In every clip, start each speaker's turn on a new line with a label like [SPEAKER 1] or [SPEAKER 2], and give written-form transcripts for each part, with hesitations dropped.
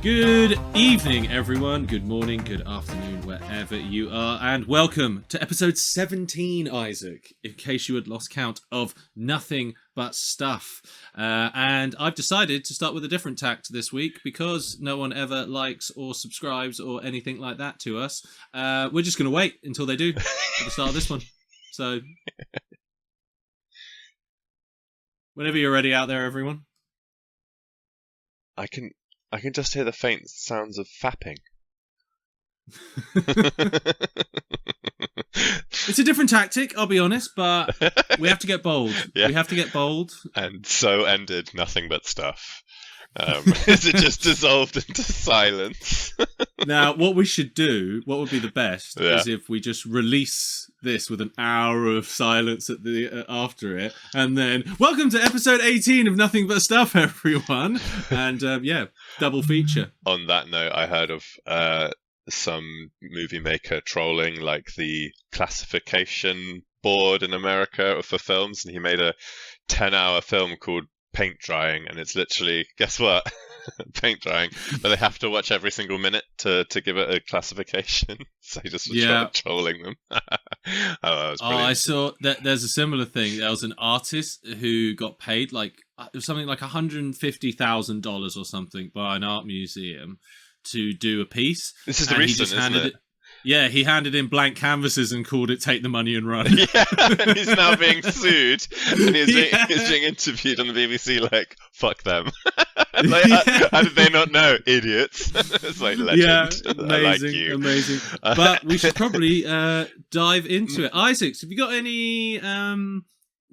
[SPEAKER 1] Good evening, everyone. Good morning, good afternoon, wherever you are, and welcome to episode 17, Isaac, in case you had lost count of Nothing But Stuff. And I've decided to start with a different tact this week because no one ever likes or subscribes or anything like that to us. We're just going to wait until they do at the start of this one. So, whenever you're ready out there, everyone.
[SPEAKER 2] I can just hear the faint sounds of fapping.
[SPEAKER 1] It's a different tactic, I'll be honest, but we have to get bold. Yeah. We have to get bold.
[SPEAKER 2] And so ended Nothing But Stuff. Is it just dissolved into silence?
[SPEAKER 1] Now, what we should do, what would be the best, is if we just release this with an hour of silence at the after it, and then welcome to episode 18 of Nothing But Stuff, everyone, and double feature.
[SPEAKER 2] On that note, I heard of some movie maker trolling like the classification board in America for films, and he made a 10-hour film called Paint Drying, and it's literally, guess what? Paint drying, but they have to watch every single minute to give it a classification. So he just trolling them.
[SPEAKER 1] I saw that there's a similar thing. There was an artist who got paid it was something like $150,000 or something by an art museum to do a piece.
[SPEAKER 2] This is the recent, isn't it?
[SPEAKER 1] Yeah, he handed in blank canvases and called it "Take the Money and Run."
[SPEAKER 2] Yeah, and he's now being sued, and he's being interviewed on the BBC like, "Fuck them." How did they not know, idiots? It's like legend.
[SPEAKER 1] Yeah, amazing, amazing. But we should probably dive into it. Isaac, have you got any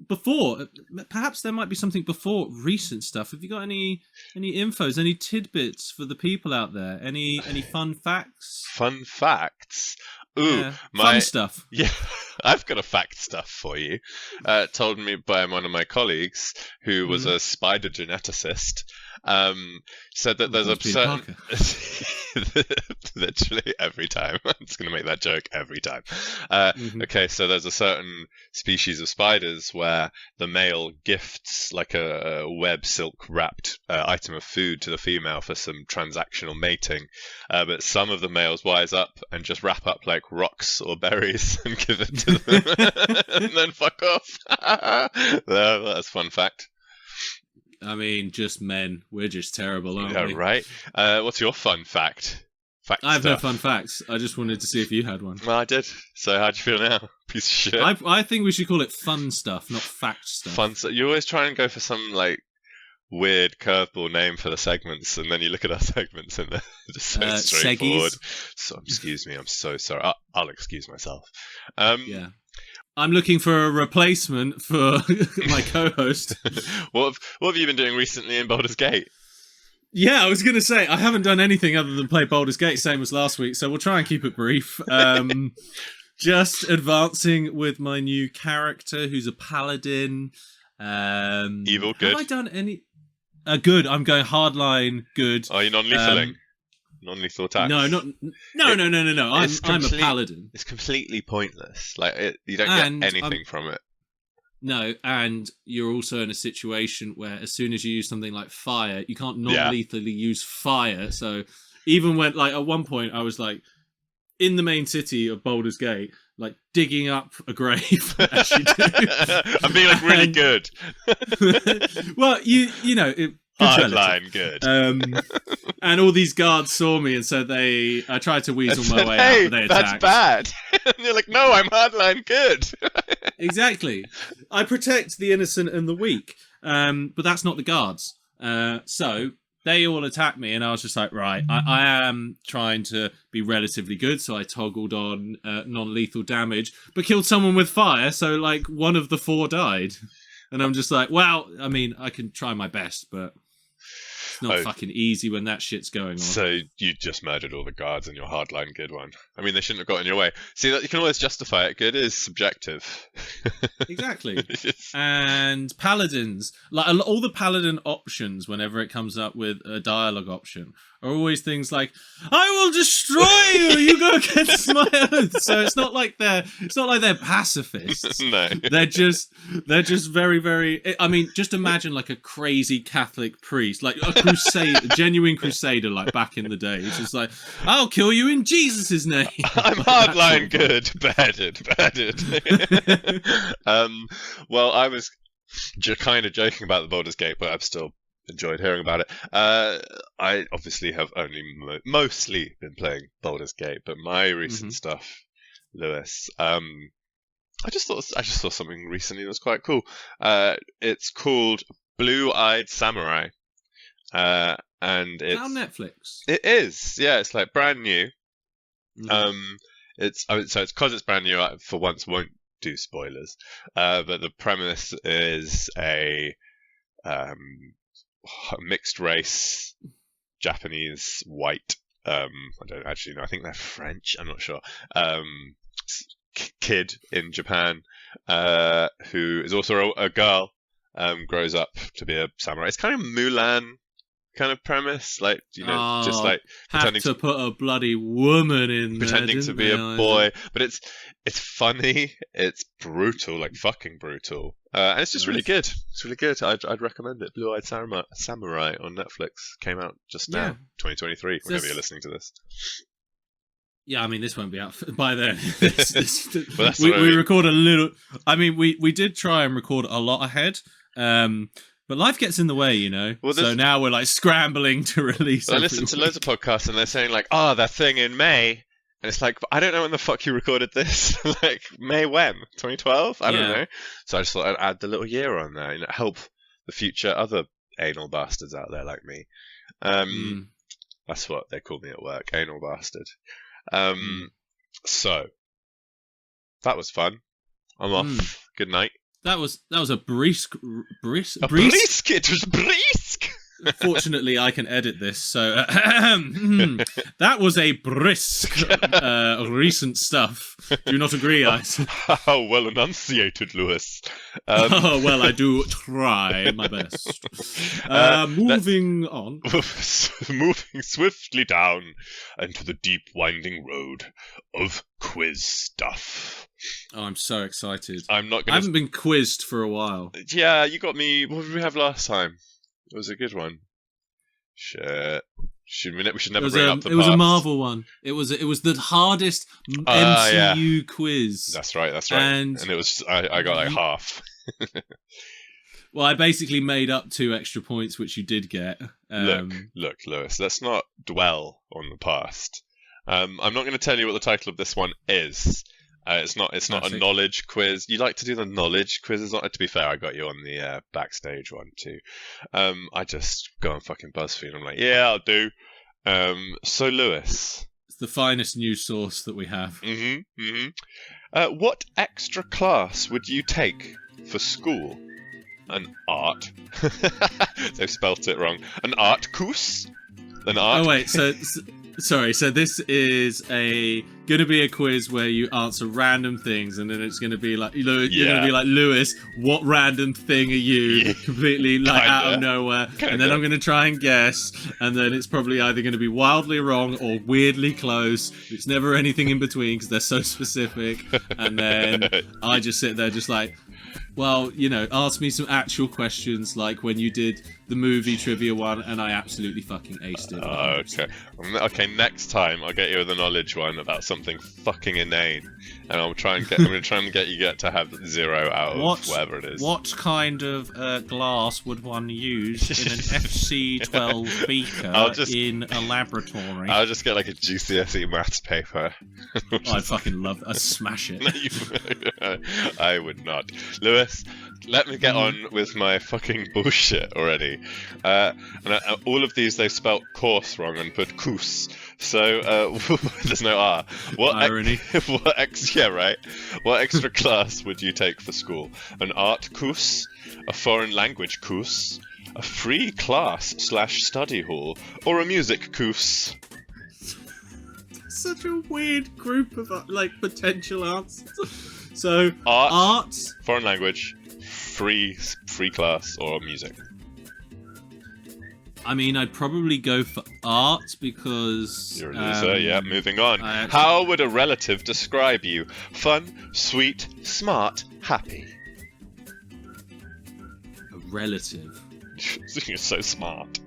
[SPEAKER 1] before? Perhaps there might be something before recent stuff. Have you got any infos, any tidbits for the people out there? Any fun facts?
[SPEAKER 2] Fun facts. Ooh,
[SPEAKER 1] fun stuff.
[SPEAKER 2] Yeah, I've got a fact stuff for you. Told me by one of my colleagues who was a spider geneticist. Said that there's a certain literally every time. I'm just going to make that joke every time. Okay, so there's a certain species of spiders where the male gifts like a web silk wrapped item of food to the female for some transactional mating, but some of the males wise up and just wrap up like rocks or berries and give it to them and then fuck off. That's a fun fact.
[SPEAKER 1] I mean, just men. We're just terrible, aren't we?
[SPEAKER 2] Yeah, right. What's your fun fact?
[SPEAKER 1] I have no fun facts. I just wanted to see if you had one.
[SPEAKER 2] Well, I did. So how do you feel now? Piece of shit.
[SPEAKER 1] I think we should call it fun stuff, not fact stuff.
[SPEAKER 2] Fun stuff. You always try and go for some like weird curveball name for the segments, and then you look at our segments and they're just so straightforward. So excuse me. I'm so sorry. I'll excuse myself.
[SPEAKER 1] Yeah. I'm looking for a replacement for my co-host.
[SPEAKER 2] What have you been doing recently in Baldur's Gate?
[SPEAKER 1] Yeah, I was going to say, I haven't done anything other than play Baldur's Gate, same as last week, so we'll try and keep it brief. Just advancing with my new character, who's a paladin.
[SPEAKER 2] Evil, good.
[SPEAKER 1] Have I done any... good, I'm going hardline, good.
[SPEAKER 2] Are you non-lethaling? Non-lethal attacks?
[SPEAKER 1] No. I'm a paladin.
[SPEAKER 2] It's completely pointless. Like you don't get anything from it.
[SPEAKER 1] No, and you're also in a situation where as soon as you use something like fire, you can't non-lethally use fire. So even when, like, at one point I was like in the main city of Baldur's Gate, like digging up a grave as you do.
[SPEAKER 2] I'm being like really good.
[SPEAKER 1] Well, you know.
[SPEAKER 2] Hardline, good.
[SPEAKER 1] And all these guards saw me, and so I tried to weasel my way out, but they attacked.
[SPEAKER 2] That's bad. And you're like, no, I'm hardline, good.
[SPEAKER 1] Exactly. I protect the innocent and the weak, but that's not the guards. So they all attacked me, and I was just like, right, I am trying to be relatively good, so I toggled on non-lethal damage, but killed someone with fire, so like one of the 4 died. And I'm just like, well, I mean, I can try my best, but it's not fucking easy when that shit's going on.
[SPEAKER 2] So you just murdered all the guards in your hardline good one. I mean, they shouldn't have got in your way. See, that you can always justify it. Good is subjective.
[SPEAKER 1] Exactly. And paladins, like all the paladin options, whenever it comes up with a dialogue option, are always things like, "I will destroy you. You go against my oath." So it's not like they're pacifists.
[SPEAKER 2] No,
[SPEAKER 1] they're just very, very. I mean, just imagine like a crazy Catholic priest, like a genuine crusader, like back in the day. It's just like, I'll kill you in Jesus' name.
[SPEAKER 2] I'm hardline good, beheaded. Well, I was kind of joking about the Baldur's Gate, but I've still enjoyed hearing about it. I obviously have only mostly been playing Baldur's Gate, but my recent stuff, Lewis, I just saw something recently that was quite cool. It's called Blue-Eyed Samurai, and it's
[SPEAKER 1] on Netflix.
[SPEAKER 2] It is, yeah. It's like brand new. It's because it's brand new. I, for once, won't do spoilers. But the premise is a mixed race Japanese white. I don't actually know. I think they're French. I'm not sure. Kid in Japan, who is also a girl, grows up to be a samurai. It's kind of Mulan kind of premise, like, you know, just like
[SPEAKER 1] pretending to put a bloody woman in
[SPEAKER 2] pretending
[SPEAKER 1] there,
[SPEAKER 2] to be a boy. But it's funny, it's brutal, like fucking brutal, and it's just really good. It's really good. I'd recommend it. Blue-Eyed Samurai on Netflix came out just now, 2023. Whenever you're listening to this.
[SPEAKER 1] Yeah, I mean, this won't be out by then.
[SPEAKER 2] We
[SPEAKER 1] record a little. I mean, we did try and record a lot ahead, but life gets in the way, you know. Well, so now we're like scrambling to release.
[SPEAKER 2] I listen to loads of podcasts, and they're saying like, "Oh, that thing in May," and it's like, I don't know when the fuck you recorded this. Like May when? 2012? I don't know. So I just thought I'd add the little year on there, and help the future other anal bastards out there like me. That's what they call me at work, anal bastard. So that was fun. I'm off. Good night.
[SPEAKER 1] That was a brisk.
[SPEAKER 2] It was brisk.
[SPEAKER 1] Fortunately, I can edit this, so that was a brisk recent stuff. Do you not agree, Isaac?
[SPEAKER 2] How well enunciated, Lewis.
[SPEAKER 1] Oh, well, I do try my best. Moving on.
[SPEAKER 2] Moving swiftly down into the deep winding road of quiz stuff.
[SPEAKER 1] Oh, I'm so excited.
[SPEAKER 2] I
[SPEAKER 1] haven't been quizzed for a while.
[SPEAKER 2] Yeah, you got me. What did we have last time? It was a good one. Shit. We should never bring up the past.
[SPEAKER 1] It was a Marvel one. It was the hardest MCU quiz.
[SPEAKER 2] That's right. And it was I got like half.
[SPEAKER 1] Well, I basically made up 2 extra points, which you did get.
[SPEAKER 2] Look, Lewis. Let's not dwell on the past. I'm not going to tell you what the title of this one is. It's not a knowledge quiz. You like to do the knowledge quizzes. To be fair, I got you on the backstage one too. I just go on fucking BuzzFeed and I'm like, yeah, I'll do. So Lewis,
[SPEAKER 1] it's the finest news source that we have.
[SPEAKER 2] What extra class would you take for school? An art. They've spelt it wrong. An art course? An art.
[SPEAKER 1] Oh wait, sorry. So this is going to be a quiz where you answer random things, and then it's going to be like you're going to be like, Lewis, what random thing are you?
[SPEAKER 2] Yeah.
[SPEAKER 1] Completely like out of nowhere, and then I'm going to try and guess, and then it's probably either going to be wildly wrong or weirdly close. It's never anything in between because they're so specific, and then I just sit there just like, well, you know, ask me some actual questions like when you did the movie trivia one, and I absolutely fucking aced it.
[SPEAKER 2] Okay, next time I'll get you with a knowledge one about something fucking inane, and I'm going to try and get you to have 0 out of whatever it is.
[SPEAKER 1] What kind of glass would one use in an FC12 beaker in a laboratory?
[SPEAKER 2] I'll just get like a GCSE maths paper.
[SPEAKER 1] I'd fucking love that. I'd smash it.
[SPEAKER 2] I would not. Lewis, let me get on with my fucking bullshit already. All of these they spelt course wrong and put coos. So there's no R.
[SPEAKER 1] Irony.
[SPEAKER 2] What extra class would you take for school? An art course, a foreign language course, a free class/study hall, or a music course?
[SPEAKER 1] Such a weird group of like potential answers. So
[SPEAKER 2] art, foreign language, free class, or music.
[SPEAKER 1] I mean, I'd probably go for art because...
[SPEAKER 2] You're a loser, yeah. Moving on. How would a relative describe you? Fun, sweet, smart, happy.
[SPEAKER 1] A relative?
[SPEAKER 2] You're so smart.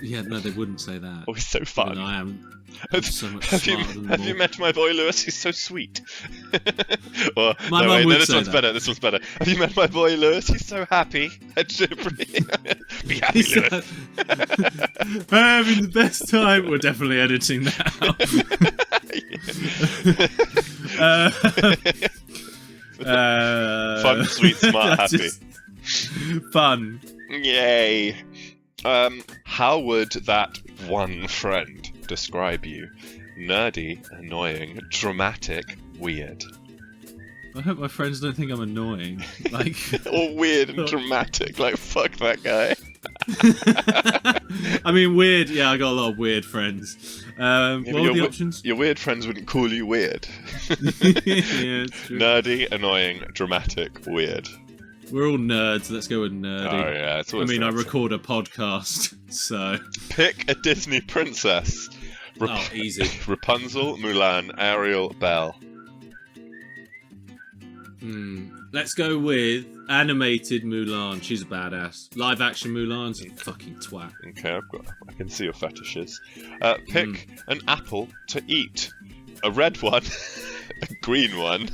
[SPEAKER 1] Yeah, no, they wouldn't say that.
[SPEAKER 2] Oh, he's so fun.
[SPEAKER 1] Even I am so much
[SPEAKER 2] Have
[SPEAKER 1] smarter than them
[SPEAKER 2] Have you
[SPEAKER 1] all.
[SPEAKER 2] met my boy Lewis? He's so sweet. Or,
[SPEAKER 1] My mum would
[SPEAKER 2] this
[SPEAKER 1] say
[SPEAKER 2] one's
[SPEAKER 1] that.
[SPEAKER 2] better. This one's better. Have you met my boy Lewis? He's so happy. Be happy,
[SPEAKER 1] He's
[SPEAKER 2] Lewis.
[SPEAKER 1] I'm having the best time. We're definitely editing that out.
[SPEAKER 2] Fun, sweet, smart, happy.
[SPEAKER 1] just fun.
[SPEAKER 2] Yay. How would that one friend describe you? Nerdy, annoying, dramatic, weird.
[SPEAKER 1] I hope my friends don't think I'm annoying. Like,
[SPEAKER 2] Or weird and dramatic. Like, fuck that guy.
[SPEAKER 1] I mean, weird. Yeah, I got a lot of weird friends.
[SPEAKER 2] Yeah,
[SPEAKER 1] What
[SPEAKER 2] but
[SPEAKER 1] were the options?
[SPEAKER 2] Your weird friends wouldn't call you weird.
[SPEAKER 1] Yeah, it's true.
[SPEAKER 2] Nerdy, annoying, dramatic, weird.
[SPEAKER 1] We're all nerds. Let's go with nerdy.
[SPEAKER 2] Oh yeah, it's
[SPEAKER 1] I
[SPEAKER 2] always
[SPEAKER 1] mean, I
[SPEAKER 2] nerds.
[SPEAKER 1] record a podcast, so
[SPEAKER 2] Pick a Disney princess.
[SPEAKER 1] oh, easy.
[SPEAKER 2] Rapunzel, Mulan, Ariel, Belle.
[SPEAKER 1] Let's go with animated Mulan. She's a badass. Live action Mulan's a fucking twat.
[SPEAKER 2] Okay, I can see your fetishes. Pick an apple to eat. A red one, a green one,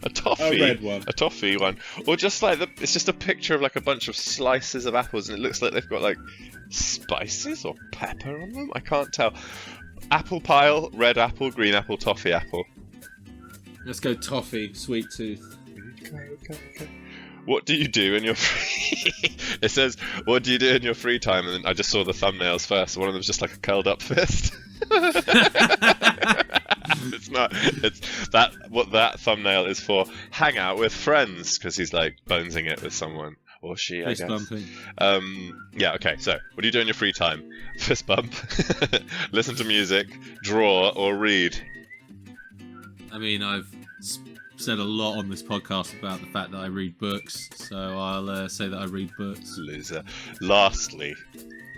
[SPEAKER 2] a toffee,
[SPEAKER 1] A red one.
[SPEAKER 2] a toffee one, or just like it's just a picture of like a bunch of slices of apples, and it looks like they've got like spices or pepper on them. I can't tell. Apple pile, red apple, green apple, toffee apple.
[SPEAKER 1] Let's go toffee, sweet tooth.
[SPEAKER 2] Okay. What do you do in your free... It says, what do you do in your free time? And then I just saw the thumbnails first. One of them's just like a curled up fist. It's not. It's that. What that thumbnail is for? Hang out with friends, because he's like bonesing it with someone or she.
[SPEAKER 1] Fist
[SPEAKER 2] I guess.
[SPEAKER 1] bumping.
[SPEAKER 2] Yeah. Okay. So, what do you do in your free time? Fist bump, listen to music, draw, or read.
[SPEAKER 1] I mean, I've said a lot on this podcast about the fact that I read books, so I'll say that I read books.
[SPEAKER 2] Loser. Lastly,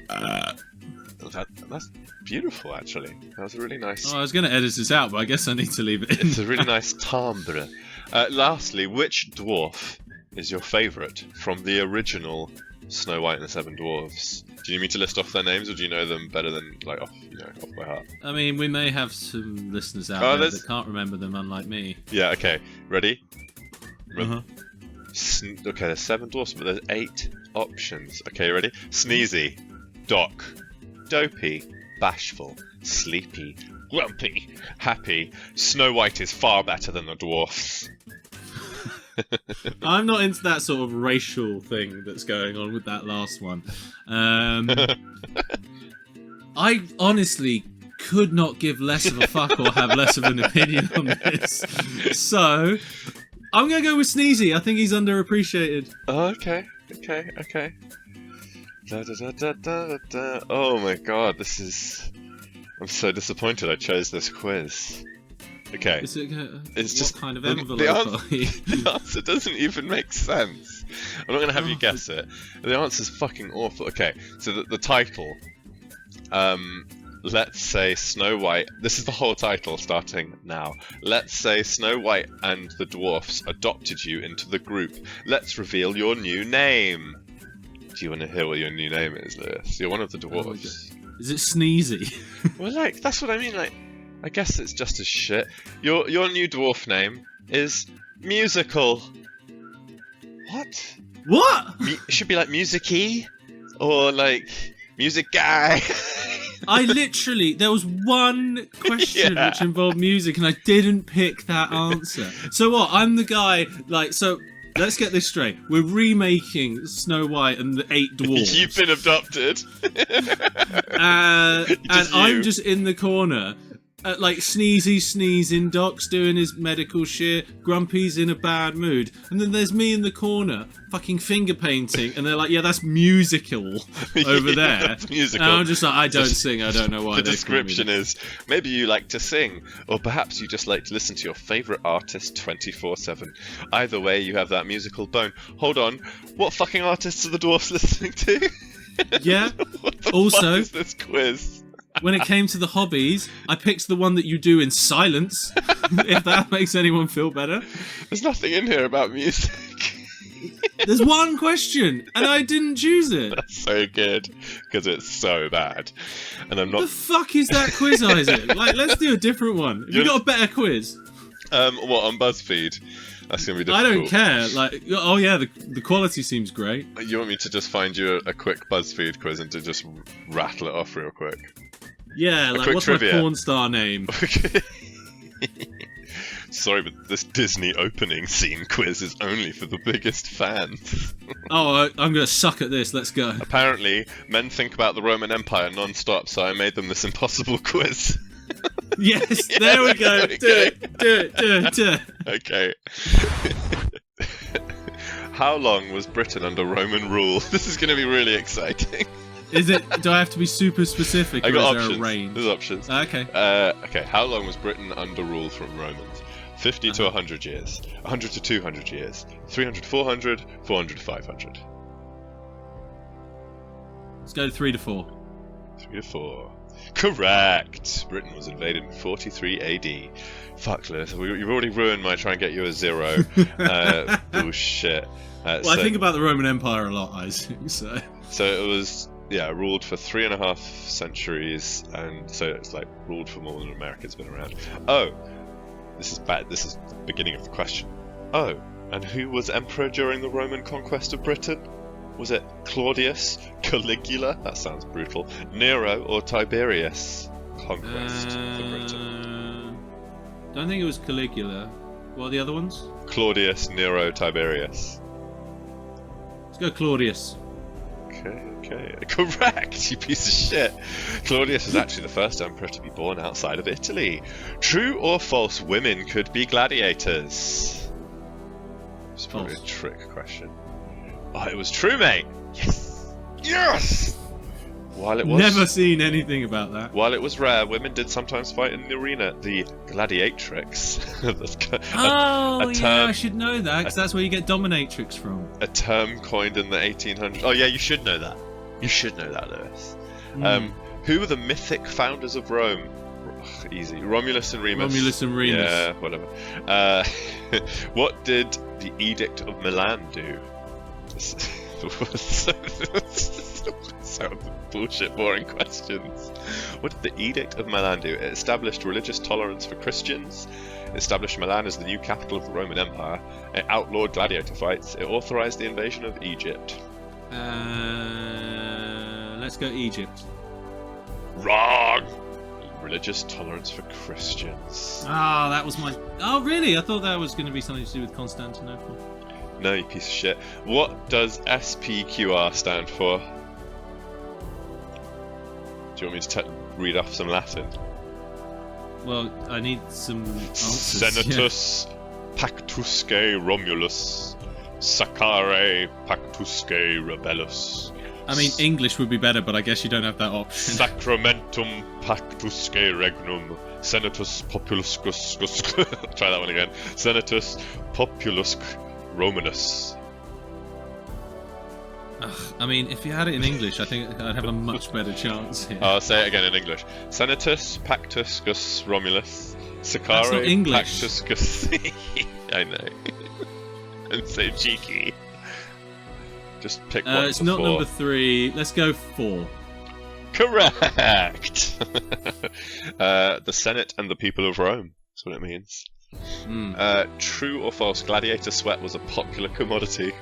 [SPEAKER 2] that's beautiful. Actually, that was a really nice.
[SPEAKER 1] Oh, I was going to edit this out, but I guess I need to leave it in.
[SPEAKER 2] It's a really nice timbre. Lastly, which dwarf is your favourite from the original Snow White and the Seven Dwarfs? Do you need me to list off their names, or do you know them better than like off by heart?
[SPEAKER 1] I mean, we may have some listeners out there that can't remember them, unlike me.
[SPEAKER 2] Yeah. Okay. Ready?
[SPEAKER 1] Uh-huh.
[SPEAKER 2] Okay. There's 7 dwarfs, but there's 8 options. Okay. Ready? Sneezy, Doc, Dopey, Bashful, Sleepy, Grumpy, Happy. Snow White is far better than the dwarfs.
[SPEAKER 1] I'm not into that sort of racial thing that's going on with that last one. I honestly could not give less of a fuck or have less of an opinion on this. So, I'm going to go with Sneezy. I think he's underappreciated.
[SPEAKER 2] Okay. Oh my god, I'm so disappointed I chose this quiz. Okay.
[SPEAKER 1] Is it,
[SPEAKER 2] It's
[SPEAKER 1] what
[SPEAKER 2] just
[SPEAKER 1] kind of
[SPEAKER 2] the
[SPEAKER 1] envelope are you?
[SPEAKER 2] the answer doesn't even make sense. I'm not going to have you guess it. The answer's fucking awful. Okay, so the title. Let's say Snow White. This is the whole title starting now. Let's say Snow White and the dwarfs adopted you into the group. Let's reveal your new name. Do you want to hear what your new name is, Lewis? You're one of the dwarfs.
[SPEAKER 1] Is it Sneezy?
[SPEAKER 2] Well, like, that's what I mean. Like, I guess it's just as shit. Your new dwarf name is Musical. What?
[SPEAKER 1] What?
[SPEAKER 2] It should be like Music-y or like Music Guy.
[SPEAKER 1] There was one question which involved music and I didn't pick that answer. So what? I'm the guy, like, so let's get this straight. We're remaking Snow White and the 8 Dwarfs.
[SPEAKER 2] You've been adopted.
[SPEAKER 1] And
[SPEAKER 2] Just
[SPEAKER 1] I'm
[SPEAKER 2] you.
[SPEAKER 1] just in the corner. Like Sneezy sneezing, Doc's doing his medical shit, Grumpy's in a bad mood, and then there's me in the corner, fucking finger painting, and they're like, "Yeah, that's musical over there."
[SPEAKER 2] That's musical.
[SPEAKER 1] And I'm just like, I don't sing, I don't know why.
[SPEAKER 2] The
[SPEAKER 1] they're calling me
[SPEAKER 2] description is maybe you like to sing, or perhaps you just like to listen to your favourite artist 24/7. Either way, you have that musical bone. Hold on, what fucking artists are the dwarfs listening to?
[SPEAKER 1] Yeah.
[SPEAKER 2] What the
[SPEAKER 1] Also-
[SPEAKER 2] fuck is this quiz?
[SPEAKER 1] When it came to the hobbies, I picked the one that you do in silence, if that makes anyone feel better.
[SPEAKER 2] There's nothing in here about music.
[SPEAKER 1] There's one question, and I didn't choose it.
[SPEAKER 2] That's so good, because it's so bad. And I'm not...
[SPEAKER 1] The fuck is that quiz, Isaac? Like, let's do a different one. Have you got a better quiz?
[SPEAKER 2] What, on BuzzFeed? That's going to be difficult.
[SPEAKER 1] I don't care. Like, oh yeah, the quality seems great.
[SPEAKER 2] You want me to just find you a quick BuzzFeed quiz and to just rattle it off real quick?
[SPEAKER 1] Yeah, like, what's
[SPEAKER 2] trivia.
[SPEAKER 1] my porn star name?
[SPEAKER 2] Okay. Sorry, but this Disney opening scene quiz is only for the biggest fans.
[SPEAKER 1] Oh, I'm going to suck at this. Let's go.
[SPEAKER 2] Apparently, men think about the Roman Empire non-stop, so I made them this impossible quiz.
[SPEAKER 1] Yes, there we go. Do it.
[SPEAKER 2] Okay. How long was Britain under Roman rule? This is going to be really exciting.
[SPEAKER 1] Is it? Do I have to be super specific, or
[SPEAKER 2] I got
[SPEAKER 1] is
[SPEAKER 2] options.
[SPEAKER 1] there a range?
[SPEAKER 2] There's options.
[SPEAKER 1] Okay.
[SPEAKER 2] Okay. How long was Britain under rule from Romans? 50 to 100 years, 100 to 200 years, 300 to 400, 400 to 500.
[SPEAKER 1] Let's go 3 to 4.
[SPEAKER 2] 3 to 4. Correct! Britain was invaded in 43 AD. Fuck, Lewis, you've already ruined my try and get you a 0. Bullshit.
[SPEAKER 1] Well, I think about the Roman Empire a lot, Isaac, so...
[SPEAKER 2] So it was, ruled for 3.5 centuries, and so it's like ruled for more than America's been around. Oh! This is bad. This is the beginning of the question. Oh, and who was emperor during the Roman conquest of Britain? Was it Claudius, Caligula? That sounds brutal. Nero or Tiberius? Conquest for Britain.
[SPEAKER 1] Don't think it was Caligula. What are the other ones?
[SPEAKER 2] Claudius, Nero, Tiberius.
[SPEAKER 1] Let's go Claudius.
[SPEAKER 2] Okay. Correct, you piece of shit. Claudius was actually the first emperor to be born outside of Italy. True or false, women could be gladiators? It's probably a trick question. Oh, it was true, mate. Yes. While it was
[SPEAKER 1] never seen anything about that.
[SPEAKER 2] While it was rare, women did sometimes fight in the arena. The gladiatrix.
[SPEAKER 1] I should know that, because that's where you get dominatrix from.
[SPEAKER 2] A term coined in the 1800s. Oh yeah, you should know that. You should know that, Lewis. Who were the mythic founders of Rome? Ugh, easy. Romulus and Remus. Yeah, whatever. What did the Edict of Milan do? So bullshit, boring questions. What did the Edict of Milan do? It established religious tolerance for Christians. It established Milan as the new capital of the Roman Empire. It outlawed gladiator fights. It authorized the invasion of Egypt.
[SPEAKER 1] Let's go Egypt.
[SPEAKER 2] Wrong! Religious tolerance for Christians.
[SPEAKER 1] That was my... Oh, really? I thought that was going to be something to do with Constantinople.
[SPEAKER 2] No, you piece of shit. What does SPQR stand for? Do you want me to read off some Latin?
[SPEAKER 1] Well, I need some answers.
[SPEAKER 2] Senatus pactusque Romulus, Sacare pactusque Rebellus.
[SPEAKER 1] I mean, English would be better, but I guess you don't have that option.
[SPEAKER 2] Sacramentum pactusque regnum, Senatus populuscus... Try that one again. Senatus populusque Romanus.
[SPEAKER 1] I mean, if you had it in English, I think I'd have a much better chance here.
[SPEAKER 2] I'll say it again in English. Senatus Pactuscus Romulus, Sacare
[SPEAKER 1] That's not English.
[SPEAKER 2] Pactuscus... I know. And so cheeky. Just pick one.
[SPEAKER 1] It's not
[SPEAKER 2] 4.
[SPEAKER 1] number 3. Let's go 4.
[SPEAKER 2] Correct! The Senate and the people of Rome. That's what it means. True or false, gladiator sweat was a popular commodity?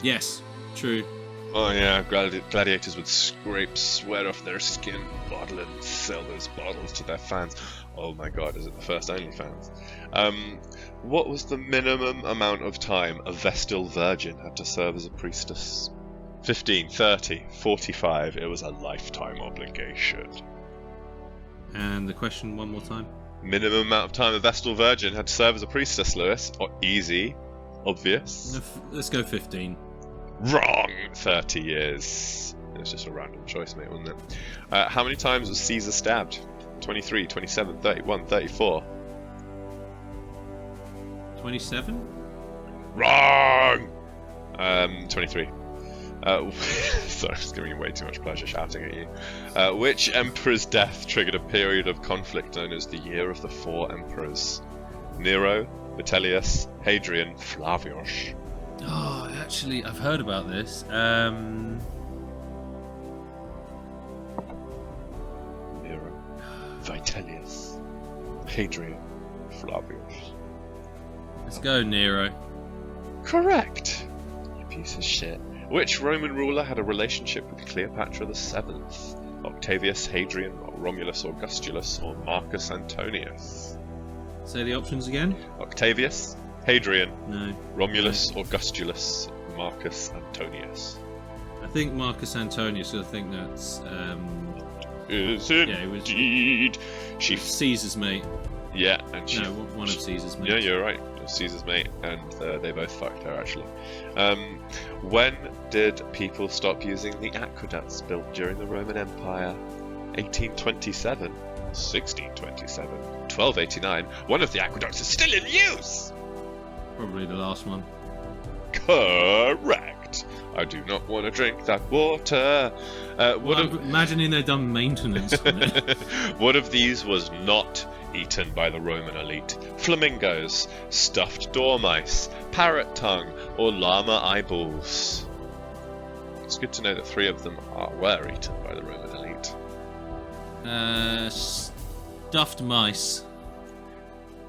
[SPEAKER 1] Yes, true.
[SPEAKER 2] Oh yeah, gladiators would scrape sweat off their skin, bottle it, and sell those bottles to their fans. Oh my god, is it the first OnlyFans? What was the minimum amount of time a Vestal virgin had to serve as a priestess? 15, 30, 45. It was a lifetime obligation.
[SPEAKER 1] And the question one more time.
[SPEAKER 2] Minimum amount of time a Vestal virgin had to serve as a priestess, Lewis. Easy. Obvious.
[SPEAKER 1] Let's go 15.
[SPEAKER 2] Wrong! 30 years. It's just a random choice, mate, wasn't it? How many times was Caesar stabbed? 23, 27, 31, 34.
[SPEAKER 1] 27?
[SPEAKER 2] Wrong! 23. Sorry, it's giving me way too much pleasure shouting at you. Which emperor's death triggered a period of conflict known as the Year of the Four Emperors? Nero, Vitellius, Hadrian, Flavius.
[SPEAKER 1] Oh, actually, I've heard about this.
[SPEAKER 2] Nero, Vitellius, Hadrian, Flavius.
[SPEAKER 1] Let's go, Nero.
[SPEAKER 2] Correct. You piece of shit. Which Roman ruler had a relationship with Cleopatra VII? Octavius, Hadrian, Romulus, Augustulus, or Marcus Antonius?
[SPEAKER 1] Say the options again.
[SPEAKER 2] Octavius, Hadrian,
[SPEAKER 1] No.
[SPEAKER 2] Romulus, Augustulus, Marcus Antonius.
[SPEAKER 1] I think Marcus Antonius. I think that's
[SPEAKER 2] Is it
[SPEAKER 1] yeah, it was
[SPEAKER 2] indeed? She
[SPEAKER 1] Caesar's mate.
[SPEAKER 2] Yeah, and she.
[SPEAKER 1] No, one of Caesar's mates.
[SPEAKER 2] Yeah, you're right. Caesar's mate, and they both fucked her actually. When did people stop using the aqueducts built during the Roman Empire? 1827, 1627, 1289. One of the aqueducts is still in use.
[SPEAKER 1] Probably the last one.
[SPEAKER 2] Correct. I do not want to drink that water.
[SPEAKER 1] I'm imagining they've done maintenance on it.
[SPEAKER 2] What of these was not eaten by the Roman elite? Flamingos, stuffed dormice, parrot tongue, or llama eyeballs? It's good to know that 3 of them were eaten by the Roman elite.
[SPEAKER 1] Stuffed mice.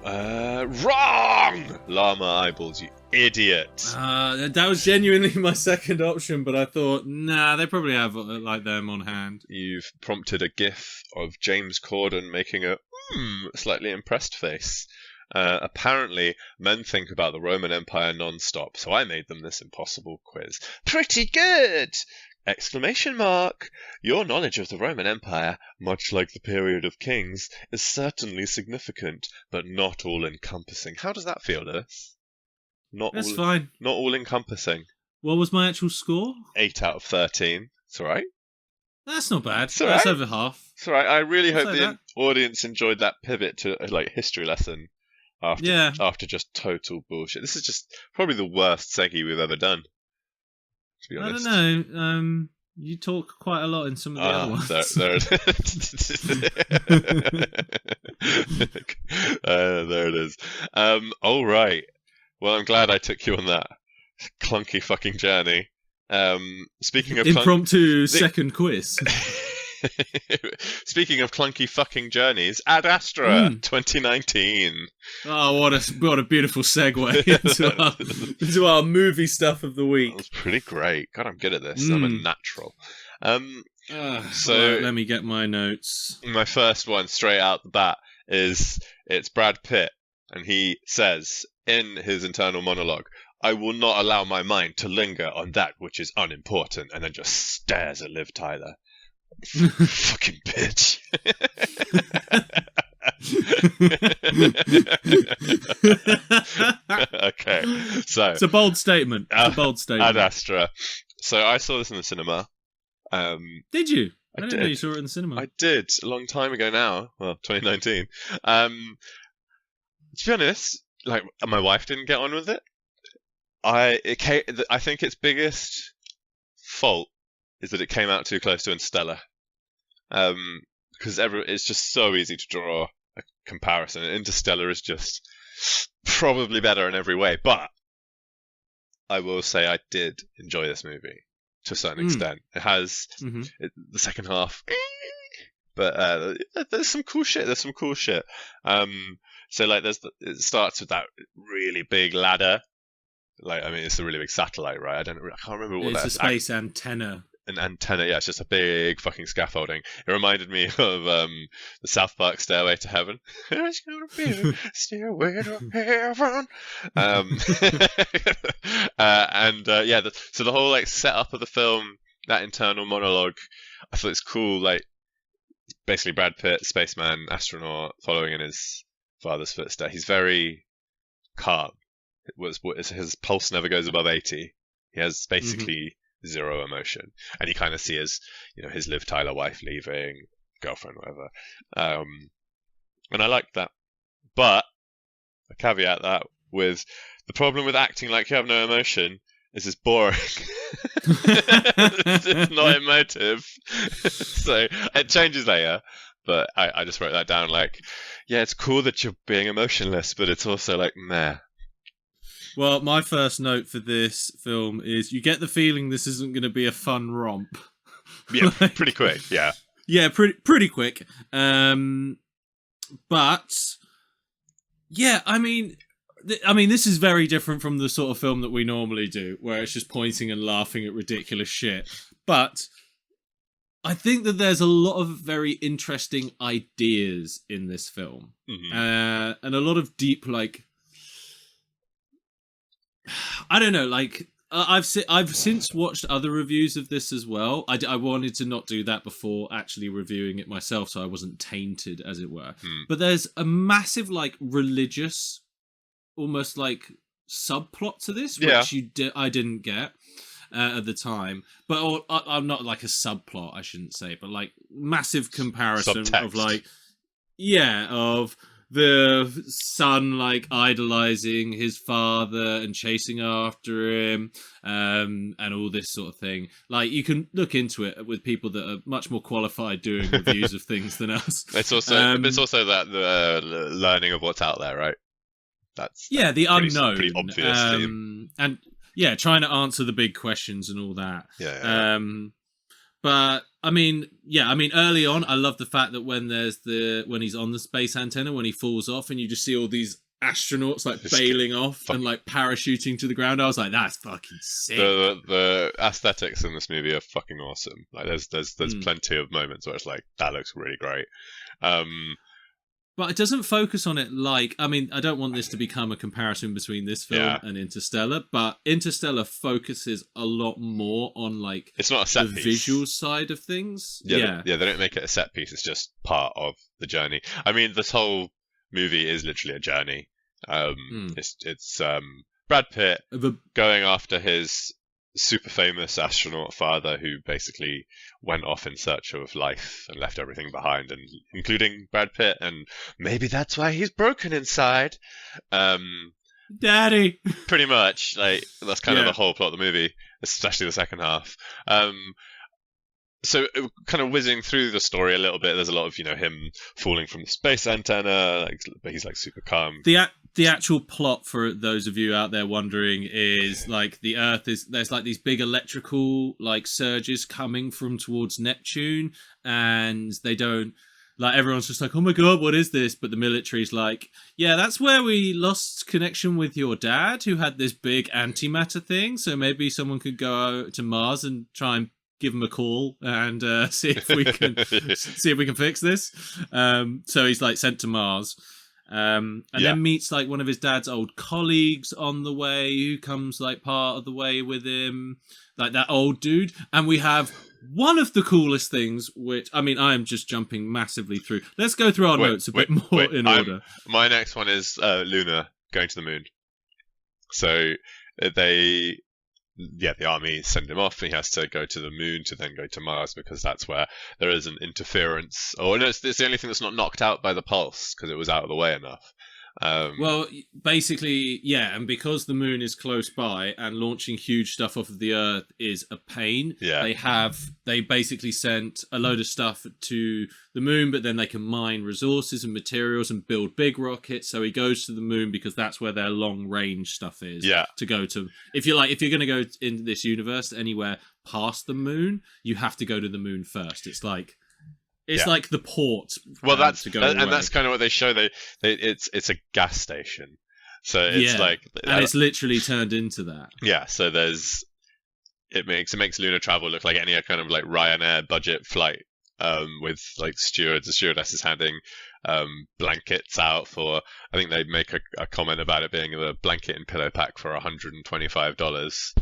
[SPEAKER 2] Wrong! Llama eyeballs, you idiot.
[SPEAKER 1] That was genuinely my second option, but I thought, nah, they probably have like them on hand.
[SPEAKER 2] You've prompted a gif of James Corden making a slightly impressed face. Apparently, men think about the Roman Empire non-stop, so I made them this impossible quiz. Pretty good! Exclamation mark! Your knowledge of the Roman Empire, much like the period of kings, is certainly significant, but not all-encompassing. How does that feel, Lewis?
[SPEAKER 1] That's fine.
[SPEAKER 2] Not all-encompassing.
[SPEAKER 1] What was my actual score?
[SPEAKER 2] 8 out of 13. It's alright.
[SPEAKER 1] That's not bad.
[SPEAKER 2] It's all right.
[SPEAKER 1] That's over half.
[SPEAKER 2] It's alright. I really hope
[SPEAKER 1] Say
[SPEAKER 2] the
[SPEAKER 1] that.
[SPEAKER 2] audience enjoyed that pivot to a history lesson after just total bullshit. This is just probably the worst Segi we've ever done. To be
[SPEAKER 1] I
[SPEAKER 2] honest.
[SPEAKER 1] don't know. You talk quite a lot in some of the other ones.
[SPEAKER 2] There it is. All right. Well, I'm glad I took you on that clunky fucking journey. Speaking of
[SPEAKER 1] impromptu second quiz.
[SPEAKER 2] Speaking of clunky fucking journeys, Ad Astra 2019.
[SPEAKER 1] Oh, what a beautiful segue into our movie stuff of the week.
[SPEAKER 2] That was pretty great. God, I'm good at this. I'm a natural.
[SPEAKER 1] So right, let me get my notes.
[SPEAKER 2] My first one straight out the bat is it's Brad Pitt, and he says in his internal monologue, "I will not allow my mind to linger on that which is unimportant," and then just stares at Liv Tyler. Fucking bitch. Okay, so
[SPEAKER 1] it's a bold statement.
[SPEAKER 2] Ad Astra. So I saw this in the cinema.
[SPEAKER 1] Did you? I didn't know you saw it in the cinema.
[SPEAKER 2] I did a long time ago now. Well, 2019. To be honest, like my wife didn't get on with it. I think its biggest fault is that it came out too close to Interstellar. Because it's just so easy to draw a comparison. Interstellar is just probably better in every way, but I will say I did enjoy this movie to a certain extent. It has the second half, but there's some cool shit. So like it starts with that really big ladder. Like, I mean, it's a really big satellite, right? I can't remember what that is.
[SPEAKER 1] It's a space antenna.
[SPEAKER 2] An antenna, yeah, it's just a big fucking scaffolding. It reminded me of the South Park Stairway to Heaven. It's gonna be a stairway to heaven. So the whole like setup of the film, that internal monologue, I thought it's cool. Like, basically Brad Pitt, spaceman, astronaut, following in his father's footsteps. He's very calm. His pulse never goes above 80. He has basically zero emotion, and you kind of see his Liv Tyler wife leaving, girlfriend, whatever, and I liked that. But I caveat that with the problem with acting like you have no emotion is it's boring. It's not emotive. So it changes later, but I just wrote that down. Like, yeah, it's cool that you're being emotionless, but it's also like meh.
[SPEAKER 1] Well, my first note for this film is you get the feeling this isn't going to be a fun romp.
[SPEAKER 2] Yeah, pretty quick. Yeah.
[SPEAKER 1] Yeah, pretty quick. But yeah, I mean, this is very different from the sort of film that we normally do, where it's just pointing and laughing at ridiculous shit. But I think that there's a lot of very interesting ideas in this film, and a lot of deep, like, I don't know, like. I've since watched other reviews of this as well. I wanted to not do that before actually reviewing it myself, so I wasn't tainted, as it were. But there's a massive, like, religious, almost like subplot to this, which I didn't get at the time. But I'm not like a subplot, I shouldn't say, but like massive comparison
[SPEAKER 2] Subtext.
[SPEAKER 1] of like, of the son like idolizing his father and chasing after him, and all this sort of thing. Like, you can look into it with people that are much more qualified doing reviews of things than us.
[SPEAKER 2] It's also that the learning of what's out there, right? That's
[SPEAKER 1] the
[SPEAKER 2] pretty,
[SPEAKER 1] unknown,
[SPEAKER 2] pretty obvious theme.
[SPEAKER 1] and trying to answer the big questions and all that.
[SPEAKER 2] Yeah.
[SPEAKER 1] But I mean, early on, I love the fact that when he's on the space antenna, when he falls off, and you just see all these astronauts like bailing off and like parachuting to the ground. I was like, that's fucking sick.
[SPEAKER 2] The aesthetics in this movie are fucking awesome. Like, there's plenty of moments where it's like, that looks really great.
[SPEAKER 1] But it doesn't focus on it like... I mean, I don't want this to become a comparison between this film and Interstellar, but Interstellar focuses a lot more on, like...
[SPEAKER 2] It's not a set
[SPEAKER 1] the
[SPEAKER 2] piece.
[SPEAKER 1] visual side of things.
[SPEAKER 2] Yeah, they don't make it a set piece. It's just part of the journey. I mean, this whole movie is literally a journey. It's Brad Pitt going after his super famous astronaut father, who basically went off in search of life and left everything behind, and including Brad Pitt, and maybe that's why he's broken inside.
[SPEAKER 1] Daddy!
[SPEAKER 2] Pretty much, like, that's kind of the whole plot of the movie, especially the second half. So, kind of whizzing through the story a little bit, there's a lot of, him falling from the space antenna, but he's like super calm.
[SPEAKER 1] The actual plot, for those of you out there wondering, is like the Earth there's like these big electrical like surges coming from towards Neptune, and they don't, like, everyone's just like, oh my god, what is this? But the military's like, yeah, that's where we lost connection with your dad, who had this big antimatter thing, so maybe someone could go to Mars and try and give him a call and see if we can fix this. So he's like sent to Mars. And then meets like one of his dad's old colleagues on the way, who comes like part of the way with him, like that old dude. And we have one of the coolest things, which, I mean, I am just jumping massily through. Let's go through our notes a bit more in order.
[SPEAKER 2] My next one is Luna going to the moon. So the army send him off, and he has to go to the moon to then go to Mars, because that's where there is an interference. Or no, it's the only thing that's not knocked out by the pulse, because it was out of the way enough.
[SPEAKER 1] Well, basically, and because the moon is close by and launching huge stuff off of the Earth is a pain, they basically sent a load of stuff to the moon, but then they can mine resources and materials and build big rockets. So he goes to the moon because that's where their long range stuff is. To go to, if you're going to go in this universe anywhere past the moon, you have to go to the moon first. It's like the port.
[SPEAKER 2] Well, that's kind of what they show. It's a gas station, so it's like,
[SPEAKER 1] and it's literally turned into that.
[SPEAKER 2] Yeah, so it makes lunar travel look like any kind of like Ryanair budget flight, with like stewards and stewardesses handing blankets out for. I think they make a comment about it being the blanket and pillow pack for $125.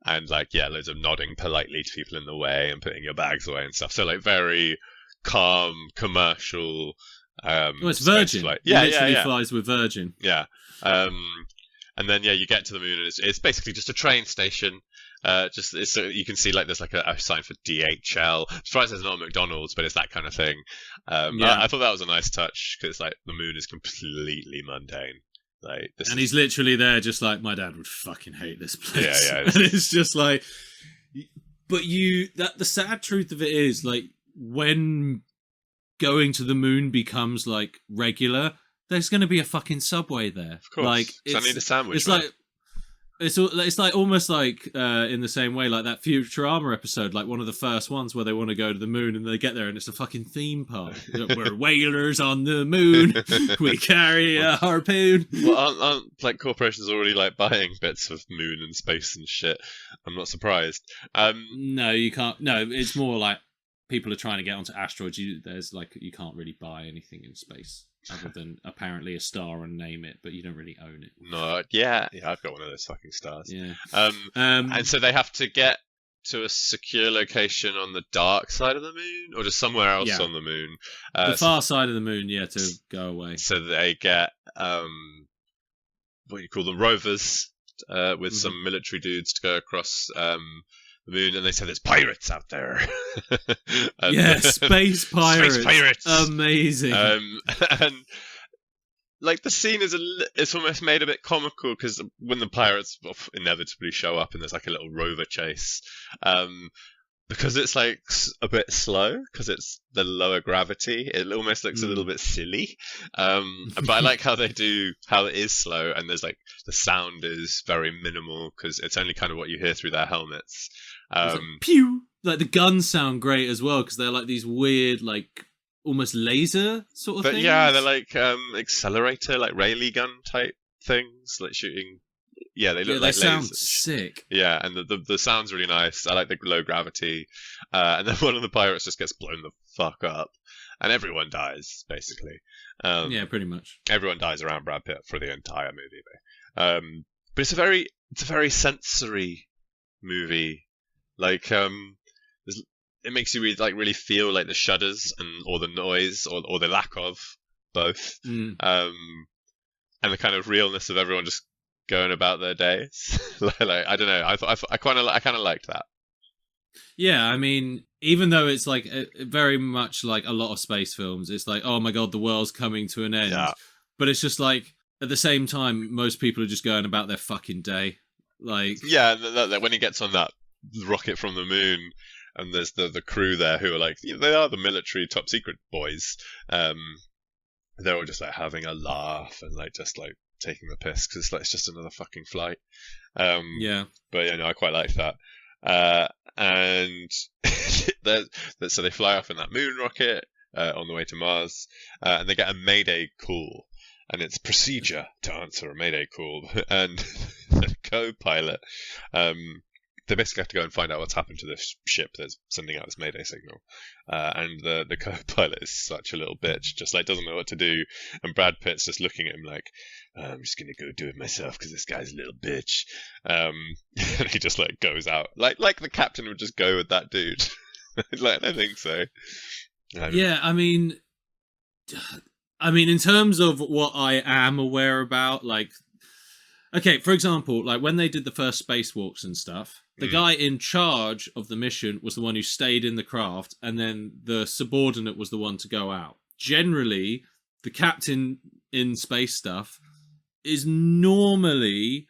[SPEAKER 2] And loads of nodding politely to people in the way and putting your bags away and stuff. So like very calm, commercial.
[SPEAKER 1] It's Virgin. Literally flies with Virgin.
[SPEAKER 2] Yeah. And then you get to the moon, and it's basically just a train station. So you can see like there's like a sign for DHL. I'm surprised there's not a McDonald's, but it's that kind of thing. I thought that was a nice touch, because like the moon is completely mundane. Like,
[SPEAKER 1] he's literally there just like, my dad would fucking hate this place.
[SPEAKER 2] Yeah.
[SPEAKER 1] And it's just like, but the sad truth of it is, like, when going to the moon becomes like regular, there's going to be a fucking subway there.
[SPEAKER 2] Of course.
[SPEAKER 1] Like,
[SPEAKER 2] I need a sandwich.
[SPEAKER 1] It's like. It's like almost like in the same way like that Futurama episode, like one of the first ones where they want to go to the moon and they get there and it's a fucking theme park. We're whalers on the moon. We carry a harpoon.
[SPEAKER 2] Well, aren't like corporations already like buying bits of moon and space and shit? I'm not surprised.
[SPEAKER 1] No, you can't. No, it's more like people are trying to get onto asteroids. You can't really buy anything in space. Other than apparently a star and name it, but you don't really own it.
[SPEAKER 2] No, yeah, I've got one of those fucking stars.
[SPEAKER 1] Yeah.
[SPEAKER 2] And so they have to get to a secure location on the dark side of the moon, or just somewhere else on the moon.
[SPEAKER 1] The far side of the moon, to go away.
[SPEAKER 2] So they get what do you call them, rovers, with some military dudes to go across the moon, and they say there's pirates out there.
[SPEAKER 1] Space pirates.
[SPEAKER 2] Space pirates.
[SPEAKER 1] Amazing.
[SPEAKER 2] And like the scene it's almost made a bit comical because when the pirates inevitably show up and there's like a little rover chase, because it's like a bit slow because it's the lower gravity, it almost looks a little bit silly. But I like how it is slow, and there's like the sound is very minimal because it's only kind of what you hear through their helmets.
[SPEAKER 1] Like, pew! Like the guns sound great as well because they're like these weird, like almost laser sort of things.
[SPEAKER 2] But yeah, they're like accelerator, like Rayleigh gun type things, like shooting. Yeah, they look like lasers. They sound
[SPEAKER 1] sick.
[SPEAKER 2] Yeah, and the sound's really nice. I like the low gravity. And then one of the pirates just gets blown the fuck up, and everyone dies basically.
[SPEAKER 1] Yeah, pretty much.
[SPEAKER 2] Everyone dies around Brad Pitt for the entire movie. But it's a very sensory movie. Like it makes you really feel like the shudders or the noise or the lack of both, and the kind of realness of everyone just going about their days. Like I don't know, I kind of liked that.
[SPEAKER 1] Yeah, I mean, even though it's like very much like a lot of space films, it's like, oh my god, the world's coming to an end. Yeah. But it's just like at the same time, most people are just going about their fucking day. Like
[SPEAKER 2] when he gets on that rocket from the moon, and there's the crew there who are like, they are the military top secret boys. They're all just like having a laugh and like just like taking the piss because it's just another fucking flight. But I quite like that. And so they fly off in that moon rocket on the way to Mars, and they get a Mayday call, and it's procedure to answer a Mayday call, and the co-pilot. They basically have to go and find out what's happened to this ship that's sending out this Mayday signal. And the co-pilot is such a little bitch, just like doesn't know what to do. And Brad Pitt's just looking at him like, I'm just going to go do it myself because this guy's a little bitch. And he just like goes out. Like the captain would just go with that dude. Like, I think so.
[SPEAKER 1] I mean, in terms of what I am aware about, like, okay, for example, like when they did the first spacewalks and stuff, the guy in charge of the mission was the one who stayed in the craft, and then the subordinate was the one to go out. Generally, the captain in space stuff is normally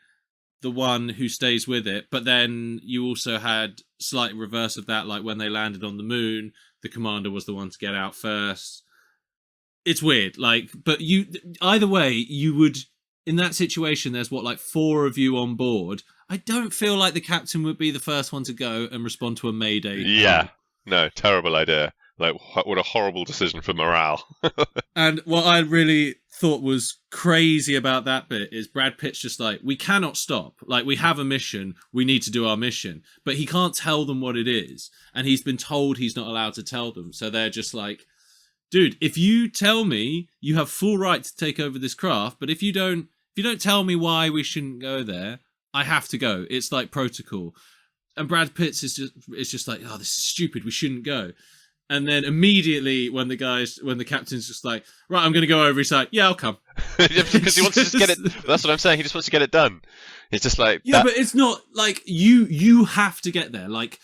[SPEAKER 1] the one who stays with it, but then you also had slight reverse of that, like when they landed on the moon, the commander was the one to get out first. It's weird, like, but either way, you would... In that situation, there's like 4 of you on board. I don't feel like the captain would be the first one to go and respond to a Mayday.
[SPEAKER 2] Yeah, no, terrible idea. Like, what a horrible decision for morale.
[SPEAKER 1] And what I really thought was crazy about that bit is Brad Pitt's just like, we cannot stop. Like, we have a mission. We need to do our mission. But he can't tell them what it is. And he's been told he's not allowed to tell them. So they're just like, dude, if you tell me, you have full right to take over this craft, but if you don't tell me why we shouldn't go there, I have to go. It's like protocol. And Brad Pitt is just like, oh, this is stupid, we shouldn't go. And then immediately when the captain's just like, right, I'm going to go over, he's like, yeah, I'll come.
[SPEAKER 2] Because he wants to just get it. That's what I'm saying. He just wants to get it done. It's just like,
[SPEAKER 1] yeah, but it's not like you have to get there. Like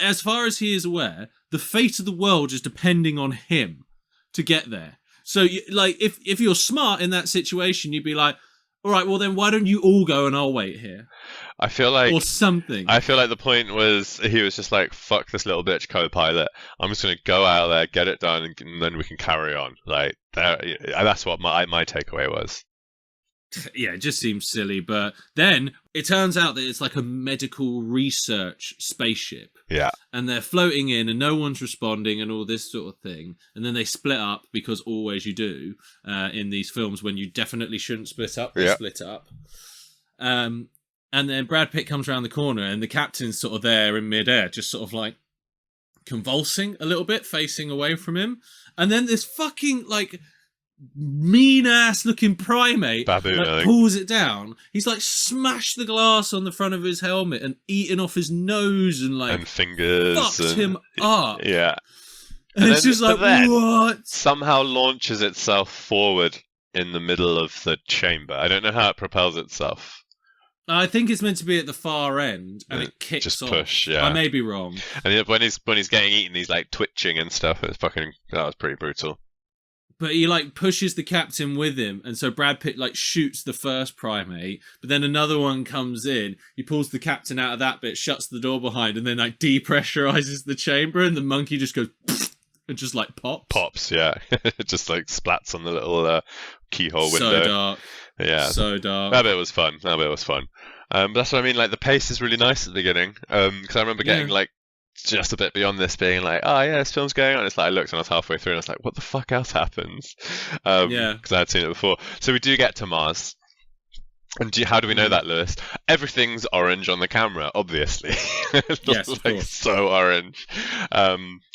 [SPEAKER 1] as far as he is aware, the fate of the world is depending on him to get there. So, like, if you're smart in that situation, you'd be like, all right, well, then why don't you all go and I'll wait here?
[SPEAKER 2] I feel like
[SPEAKER 1] or something.
[SPEAKER 2] I feel like the point was he was just like, "Fuck this little bitch co-pilot. I'm just gonna go out there, get it done, and then we can carry on." Like that's what my takeaway was.
[SPEAKER 1] Yeah, it just seems silly. But then it turns out that it's like a medical research spaceship.
[SPEAKER 2] Yeah.
[SPEAKER 1] And they're floating in and no one's responding and all this sort of thing. And then they split up, because always you do in these films when you definitely shouldn't split up. They split up. And then Brad Pitt comes around the corner and the captain's sort of there in midair, just sort of like convulsing a little bit, facing away from him. And then this fucking like mean ass looking primate
[SPEAKER 2] Baboon,
[SPEAKER 1] like, pulls it down. He's like smashed the glass on the front of his helmet and eaten off his nose and like
[SPEAKER 2] and fingers
[SPEAKER 1] fucked him up.
[SPEAKER 2] Yeah.
[SPEAKER 1] And it's just like, what?
[SPEAKER 2] Somehow launches itself forward in the middle of the chamber. I don't know how it propels itself.
[SPEAKER 1] I think it's meant to be at the far end, and it kicks
[SPEAKER 2] just
[SPEAKER 1] off.
[SPEAKER 2] Push, yeah.
[SPEAKER 1] I may be wrong.
[SPEAKER 2] And when he's getting eaten, he's like twitching and stuff. That was pretty brutal.
[SPEAKER 1] But he like pushes the captain with him, and so Brad Pitt like shoots the first primate, but then another one comes in, he pulls the captain out of that bit, shuts the door behind, and then like depressurizes the chamber, and the monkey just goes and just like pops.
[SPEAKER 2] Yeah. It just like splats on the little keyhole window.
[SPEAKER 1] So dark.
[SPEAKER 2] Yeah.
[SPEAKER 1] So dark.
[SPEAKER 2] That bit was fun. But that's what I mean, like the pace is really nice at the beginning. Because I remember getting like just a bit beyond this, being like, oh yeah, this film's going on. It's like I looked and I was halfway through and I was like, what the fuck else happens? Because I had seen it before. So we do get to Mars. And how do we know that, Lewis? Everything's orange on the camera, obviously.
[SPEAKER 1] Yes, of course.
[SPEAKER 2] So orange.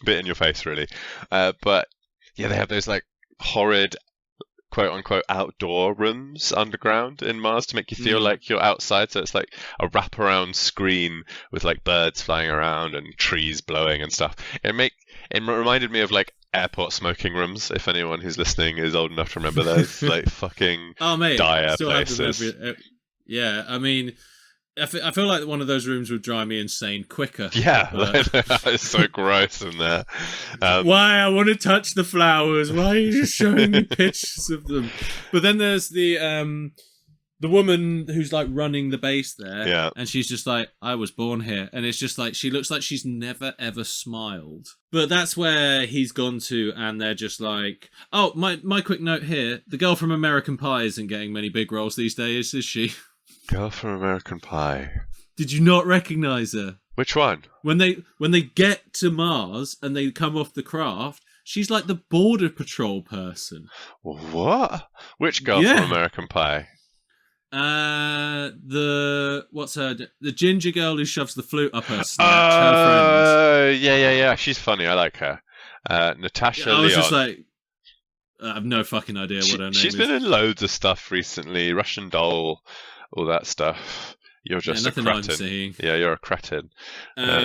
[SPEAKER 2] Bit in your face, really. But yeah, they have those like horrid quote-unquote outdoor rooms underground in Mars to make you feel like you're outside. So it's like a wraparound screen with like birds flying around and trees blowing and stuff. It reminded me of like airport smoking rooms, if anyone who's listening is old enough to remember those. Like fucking dire places.
[SPEAKER 1] Yeah, I mean, I feel like one of those rooms would drive me insane quicker.
[SPEAKER 2] Yeah, it's so gross in there.
[SPEAKER 1] Why I want to touch the flowers? Why are you just showing me pictures of them? But then there's the woman who's like running the base there, and she's just like, I was born here, and it's just like she looks like she's never ever smiled. But that's where he's gone to, and they're just like, oh, my quick note here: the girl from American Pie isn't getting many big roles these days, is she?
[SPEAKER 2] Girl from American Pie.
[SPEAKER 1] Did you not recognize her?
[SPEAKER 2] Which one?
[SPEAKER 1] When they get to Mars and they come off the craft, she's like the border patrol person.
[SPEAKER 2] What? Which girl from American Pie?
[SPEAKER 1] What's her? The ginger girl who shoves the flute up her snatch. Her friend.
[SPEAKER 2] Yeah. She's funny. I like her. Natasha Lyonne.
[SPEAKER 1] I was just like, I have no fucking idea what her name is.
[SPEAKER 2] She's been in loads of stuff recently. Russian Doll, all that stuff. You're just a cretin. I'm seeing. Yeah, you're a cretin.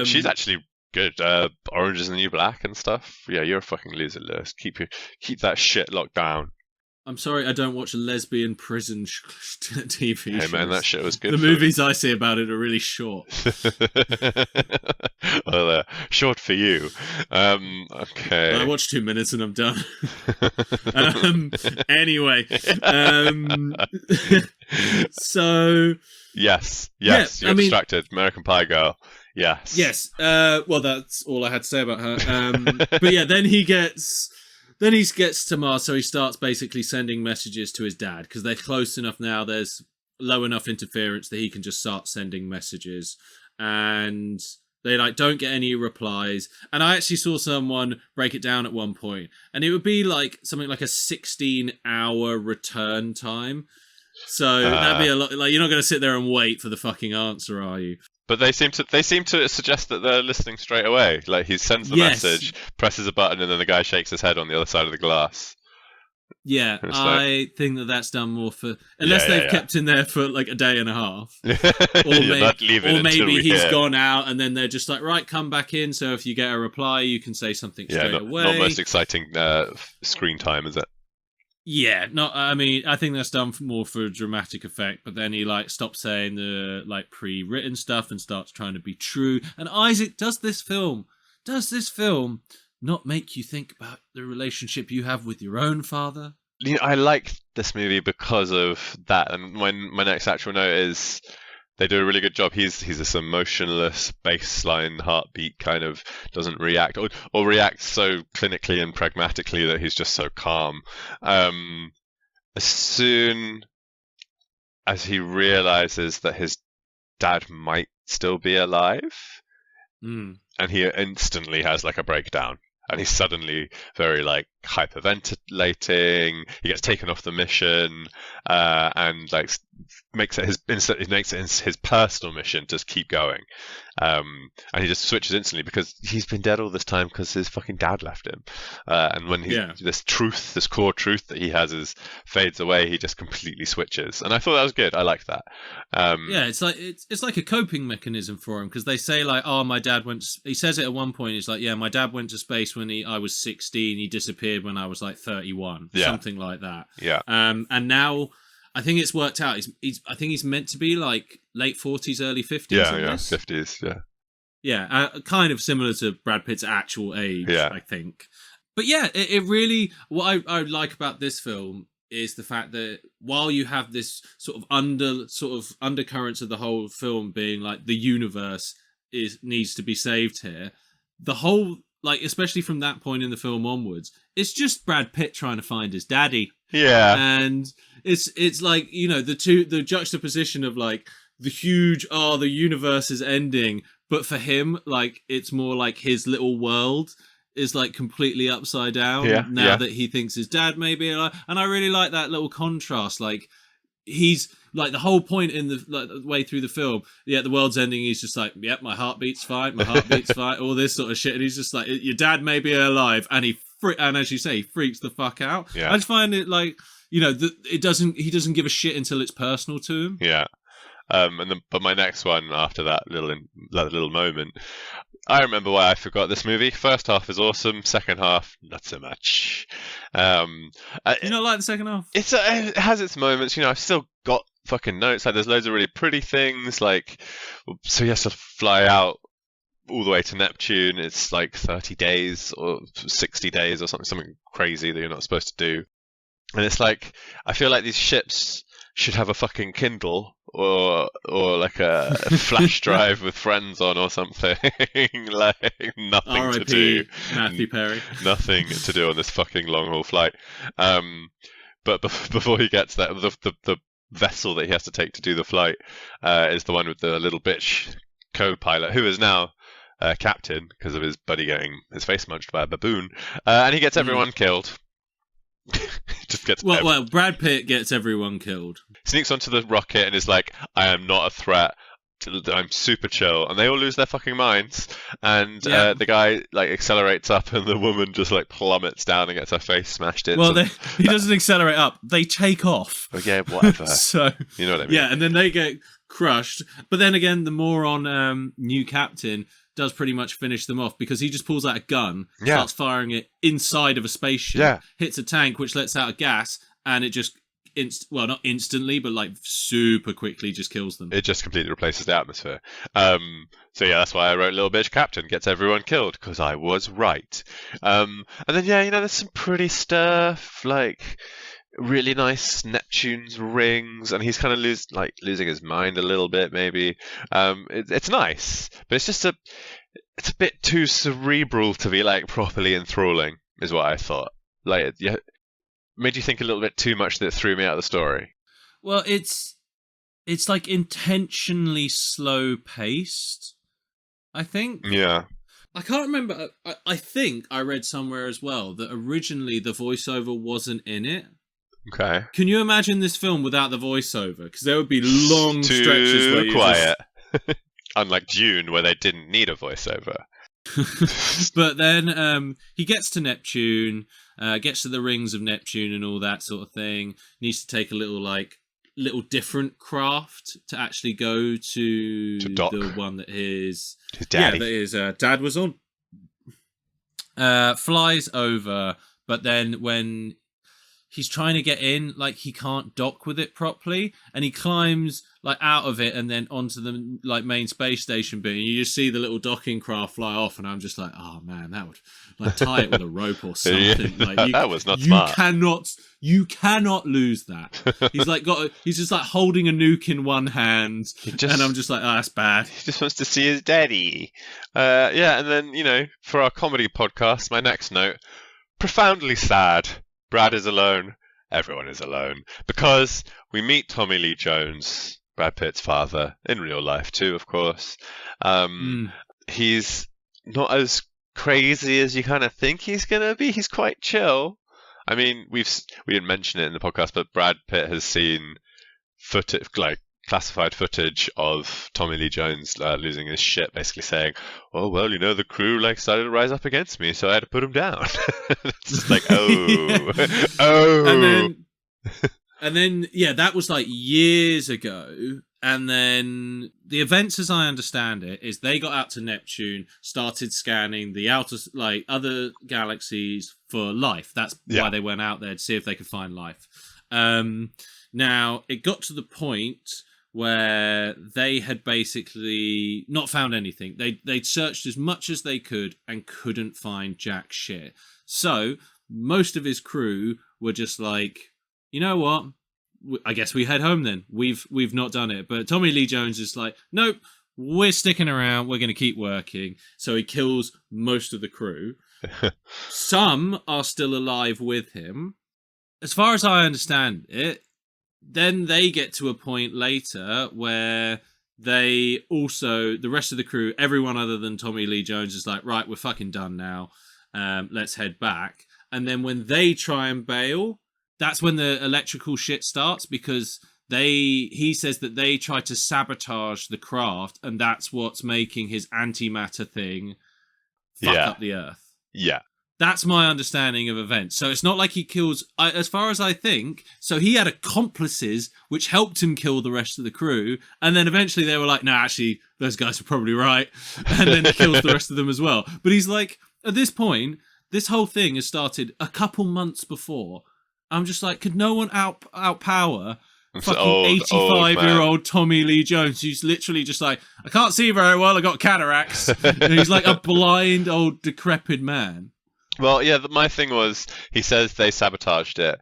[SPEAKER 2] She's actually good. Orange is the New Black and stuff. Yeah, you're a fucking loser, Lewis. Keep that shit locked down. I'm
[SPEAKER 1] sorry, I don't watch lesbian prison TV shows.
[SPEAKER 2] Hey man, that shit was good.
[SPEAKER 1] The movies I see about it are really short.
[SPEAKER 2] Well, short for you. Okay.
[SPEAKER 1] I watch 2 minutes and I'm done. Anyway, so
[SPEAKER 2] yes, you're distracted. American Pie girl. Yes.
[SPEAKER 1] Well, that's all I had to say about her. But yeah, then he gets to Mars, so he starts basically sending messages to his dad, because they're close enough now, there's low enough interference that he can just start sending messages, and they like don't get any replies. And I actually saw someone break it down at one point, and it would be like something like a 16-hour return time. So that'd be a lot. Like, you're not going to sit there and wait for the fucking answer, are you?
[SPEAKER 2] But they seem to suggest that they're listening straight away. Like, he sends the message, presses a button, and then the guy shakes his head on the other side of the glass.
[SPEAKER 1] Yeah, I think that's done more for... Unless they've kept him there for like a day and a half. Or maybe he's gone out and then they're just like, right, come back in. So if you get a reply, you can say something straight away.
[SPEAKER 2] Not most exciting screen time, is it?
[SPEAKER 1] Yeah, I mean, I think that's done more for dramatic effect, but then he like stops saying the like pre-written stuff and starts trying to be true. And Isaac, does this film not make you think about the relationship you have with your own father?
[SPEAKER 2] I like this movie because of that, and my next actual note is They do a really good job. He's this emotionless baseline heartbeat, kind of doesn't react or reacts so clinically and pragmatically that he's just so calm. As soon as he realizes that his dad might still be alive, and he instantly has like a breakdown. And he's suddenly very like hyperventilating. He gets taken off the mission, and like makes it his personal mission to keep going. And he just switches instantly because he's been dead all this time because his fucking dad left him. And when this core truth that he has fades away, he just completely switches. And I thought that was good. I liked that.
[SPEAKER 1] It's like a coping mechanism for him, because they say like, oh, my dad went. He says it at one point. He's like, yeah, my dad went to space when I was 16. He disappeared when I was like 31, something like that.
[SPEAKER 2] Yeah.
[SPEAKER 1] And now I think it's worked out. I think he's meant to be like late 40s, early 50s.
[SPEAKER 2] Yeah, 50s. Yeah.
[SPEAKER 1] Yeah, kind of similar to Brad Pitt's actual age, I think. But yeah, it really, what I like about this film is the fact that while you have this sort of undercurrents of the whole film being like the universe needs to be saved here, the whole, like, especially from that point in the film onwards, it's just Brad Pitt trying to find his daddy.
[SPEAKER 2] Yeah.
[SPEAKER 1] And it's like, you know, the juxtaposition of like the huge, the universe is ending, but for him, like, it's more like his little world is like completely upside down now that he thinks his dad may be alive. And I really like that little contrast. Like, he's like, the whole point in the way through the film, the world's ending, he's just like, yep, my heartbeat's fine, all this sort of shit. And he's just like, your dad may be alive, and and as you say, he freaks the fuck out.
[SPEAKER 2] Yeah.
[SPEAKER 1] I just find it like, you know, he doesn't give a shit until it's personal to him.
[SPEAKER 2] Yeah. But my next one after that little moment, I remember why I forgot this movie. First half is awesome. Second half, not so much.
[SPEAKER 1] You not like the second half?
[SPEAKER 2] It has its moments. You know, I've still got fucking notes. Like, there's loads of really pretty things. Like, so he has to fly out all the way to Neptune. It's like 30 days or 60 days or something crazy that you're not supposed to do. And it's like, I feel like these ships should have a fucking Kindle or like a flash drive with friends on or something. Like, nothing
[SPEAKER 1] R.I.P.
[SPEAKER 2] to do.
[SPEAKER 1] Matthew Perry.
[SPEAKER 2] Nothing to do on this fucking long haul flight. But before he gets there, the vessel that he has to take to do the flight is the one with the little bitch co-pilot, who is now captain because of his buddy getting his face munched by a baboon, and he gets everyone killed. Just gets
[SPEAKER 1] well, Brad Pitt gets everyone killed.
[SPEAKER 2] Sneaks onto the rocket and is like, I am not a threat. I'm super chill. And they all lose their fucking minds. And the guy like accelerates up, and the woman just like plummets down and gets her face smashed in.
[SPEAKER 1] Well, he doesn't accelerate up. They take off.
[SPEAKER 2] Oh, yeah, whatever.
[SPEAKER 1] So
[SPEAKER 2] you know what I mean?
[SPEAKER 1] Yeah, and then they get crushed. But then again, the moron new captain does pretty much finish them off, because he just pulls out a gun, starts firing it inside of a spaceship, hits a tank which lets out a gas, and it just not instantly, but like super quickly just kills them.
[SPEAKER 2] It just completely replaces the atmosphere. So yeah, that's why I wrote Little Bitch Captain gets everyone killed, because I was right. And then you know, there's some pretty stuff, like really nice Neptune's rings, and he's kind of losing his mind a little bit, maybe. It's nice, but it's a bit too cerebral to be like properly enthralling, is what I thought. Like, made you think a little bit too much that threw me out of the story.
[SPEAKER 1] Well, it's like intentionally slow paced, I think.
[SPEAKER 2] Yeah.
[SPEAKER 1] I can't remember. I think I read somewhere as well that originally the voiceover wasn't in it.
[SPEAKER 2] Okay.
[SPEAKER 1] Can you imagine this film without the voiceover? Because there would be long stretches where you
[SPEAKER 2] quiet. Unlike Dune, where they didn't need a voiceover.
[SPEAKER 1] But then he gets to Neptune, gets to the rings of Neptune and all that sort of thing. Needs to take a little different craft to actually go to the one that his daddy. Yeah, that his dad was on. Flies over, but then when he's trying to get in, like he can't dock with it properly, and he climbs like out of it and then onto the like main space station bit, and you just see the little docking craft fly off, and I'm just like, oh man, that would like tie it with a rope or something.
[SPEAKER 2] Yeah,
[SPEAKER 1] like
[SPEAKER 2] that was not smart.
[SPEAKER 1] You cannot lose that. He's just like holding a nuke in one hand, and I'm just like, oh, that's bad.
[SPEAKER 2] He just wants to see his daddy. Yeah, and then for our comedy podcast, my next note, profoundly sad. Brad is alone. Everyone is alone. Because we meet Tommy Lee Jones, Brad Pitt's father, in real life too, of course. He's not as crazy as you kind of think he's going to be. He's quite chill. I mean, we didn't mention it in the podcast, but Brad Pitt has seen footage, like classified footage of Tommy Lee Jones losing his shit, basically saying, "Oh well, the crew started to rise up against me, so I had to put them down." It's just like, oh,
[SPEAKER 1] and then yeah, that was like years ago. And then the events, as I understand it, is they got out to Neptune, started scanning the outer, like other galaxies for life. That's why they went out there to see if they could find life. Now it got to the point where they had basically not found anything. They'd searched as much as they could and couldn't find jack shit. So most of his crew were just like, you know what? I guess we head home then. We've not done it. But Tommy Lee Jones is like, nope, we're sticking around. We're going to keep working. So he kills most of the crew. Some are still alive with him. As far as I understand it, then they get to a point later where they also, the rest of the crew, everyone other than Tommy Lee Jones is like, right, we're fucking done now. Let's head back. And then when they try and bail, that's when the electrical shit starts, because he says that they tried to sabotage the craft, and that's what's making his antimatter thing fuck up the Earth.
[SPEAKER 2] Yeah.
[SPEAKER 1] That's my understanding of events. So it's not like he kills, as far as I think, so he had accomplices which helped him kill the rest of the crew, and then eventually they were like, no, actually, those guys were probably right, and then he kills the rest of them as well. But he's like, at this point, this whole thing has started a couple months before. I'm just like, could no one outpower fucking 85-year-old Tommy Lee Jones, who's literally just like, I can't see very well, I got cataracts. And he's like a blind, old, decrepit man.
[SPEAKER 2] Well, yeah, my thing was, he says they sabotaged it.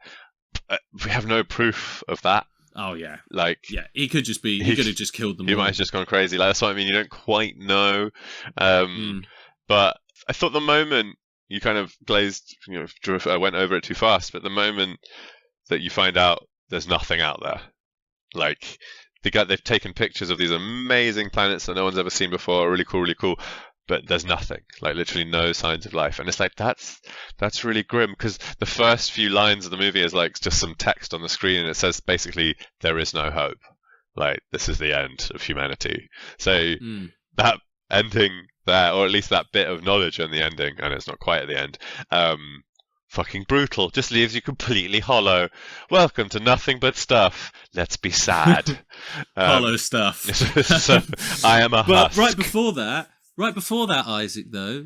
[SPEAKER 2] We have no proof of that.
[SPEAKER 1] Oh, yeah.
[SPEAKER 2] Yeah,
[SPEAKER 1] he could just be, he could have just killed them
[SPEAKER 2] He
[SPEAKER 1] all.
[SPEAKER 2] might have just gone crazy. That's what I mean, you don't quite know. But I thought the moment you kind of glazed, went over it too fast, but the moment that you find out there's nothing out there, like they've taken pictures of these amazing planets that no one's ever seen before, really cool, but there's nothing, like literally no signs of life, and it's like that's really grim, because the first few lines of the movie is like just some text on the screen, and it says basically there is no hope, like this is the end of humanity. So that ending there, or at least that bit of knowledge in the ending, and it's not quite at the end, fucking brutal, just leaves you completely hollow. Welcome to nothing but stuff. Let's be sad.
[SPEAKER 1] Hollow stuff.
[SPEAKER 2] So, I am a husk.
[SPEAKER 1] But right before that, Isaac, though,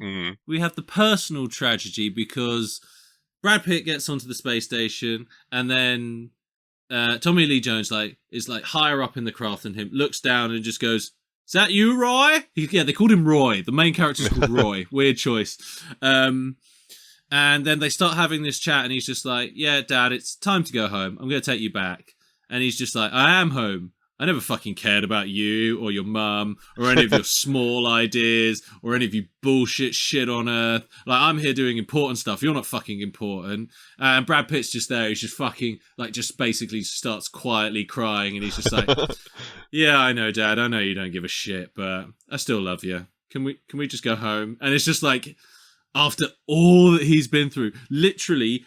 [SPEAKER 1] we have the personal tragedy, because Brad Pitt gets onto the space station, and then Tommy Lee Jones is higher up in the craft than him, looks down and just goes, "Is that you, Roy?" They called him Roy. The main character's called Roy. Weird choice. And then they start having this chat, and he's just like, "Yeah, Dad, it's time to go home. I'm going to take you back." And he's just like, "I am home. I never fucking cared about you or your mum or any of your small ideas or any of you bullshit shit on Earth. Like, I'm here doing important stuff. You're not fucking important." And Brad Pitt's just there. He's just fucking, just basically starts quietly crying. And he's just like, "Yeah, I know, Dad. I know you don't give a shit, but I still love you. Can we just go home?" And it's just like, after all that he's been through, literally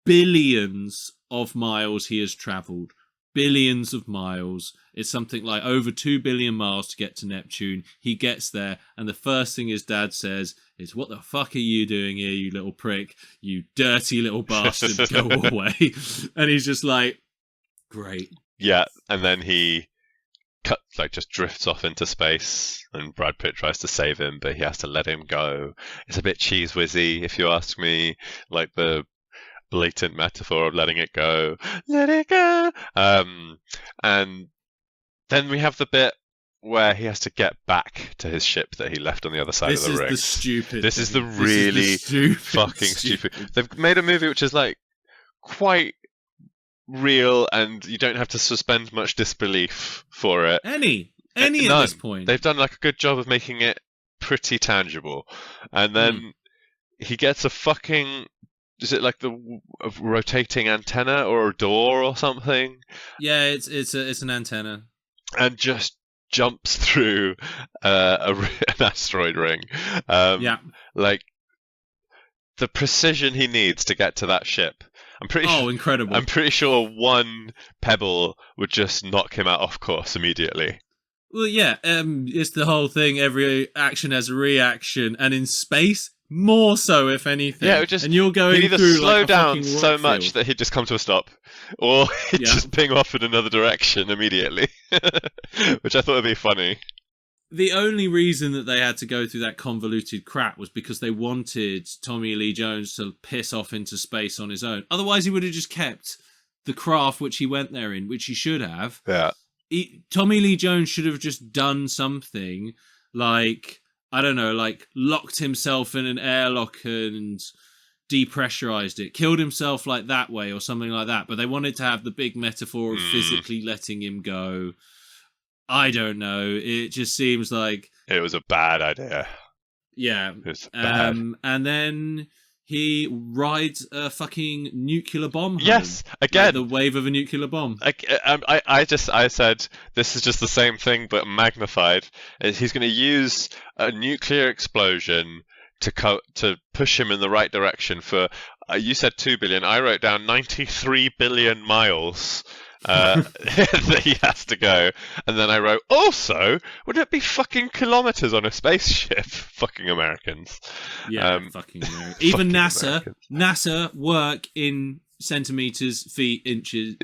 [SPEAKER 1] billions of miles he has traveled. Billions of miles. It's something like over 2 billion miles to get to Neptune. He gets there, and the first thing his dad says is, "What the fuck are you doing here, you little prick? You dirty little bastard, go away." And he's just like, great.
[SPEAKER 2] Yeah, and then he just drifts off into space, and Brad Pitt tries to save him, but he has to let him go. It's a bit cheese whizzy, if you ask me. blatant metaphor of letting it go, let it go. And then we have the bit where he has to get back to his ship that he left on the other side of the ring. This is the really fucking stupid. They've made a movie which is like quite real, and you don't have to suspend much disbelief for it.
[SPEAKER 1] Any
[SPEAKER 2] None.
[SPEAKER 1] at this point.
[SPEAKER 2] They've done like a good job of making it pretty tangible, and then he gets a fucking. Is it like a rotating antenna or a door or something?
[SPEAKER 1] Yeah, it's an antenna,
[SPEAKER 2] and just jumps through an asteroid ring. Like the precision he needs to get to that ship.
[SPEAKER 1] Incredible.
[SPEAKER 2] I'm pretty sure one pebble would just knock him out off course immediately.
[SPEAKER 1] Well, yeah, it's the whole thing. Every action has a reaction, and in space, more so, if anything.
[SPEAKER 2] Yeah,
[SPEAKER 1] and you're going
[SPEAKER 2] he'd either
[SPEAKER 1] through
[SPEAKER 2] slow
[SPEAKER 1] like
[SPEAKER 2] down so
[SPEAKER 1] field.
[SPEAKER 2] much that he'd just come to a stop, or he'd just ping off in another direction immediately, which I thought would be funny.
[SPEAKER 1] The only reason that they had to go through that convoluted crap was because they wanted Tommy Lee Jones to piss off into space on his own. Otherwise, he would have just kept the craft which he went there in, which he should have.
[SPEAKER 2] Yeah.
[SPEAKER 1] Tommy Lee Jones should have just done something like, I don't know, like locked himself in an airlock and depressurized it, killed himself like that way or something like that. But they wanted to have the big metaphor of physically letting him go. I don't know. It just seems like
[SPEAKER 2] it was a bad idea.
[SPEAKER 1] Yeah.
[SPEAKER 2] It was bad.
[SPEAKER 1] And then he rides a fucking nuclear bomb home.
[SPEAKER 2] Yes, again.
[SPEAKER 1] Like the wave of a nuclear bomb.
[SPEAKER 2] I said, this is just the same thing, but magnified. He's going to use a nuclear explosion to push him in the right direction for, you said 2 billion, I wrote down 93 billion miles that he has to go. And then I wrote, also, would it be fucking kilometers on a spaceship? Fucking Americans.
[SPEAKER 1] Yeah, fucking Americans. Even
[SPEAKER 2] fucking
[SPEAKER 1] NASA work in centimeters, feet, inches,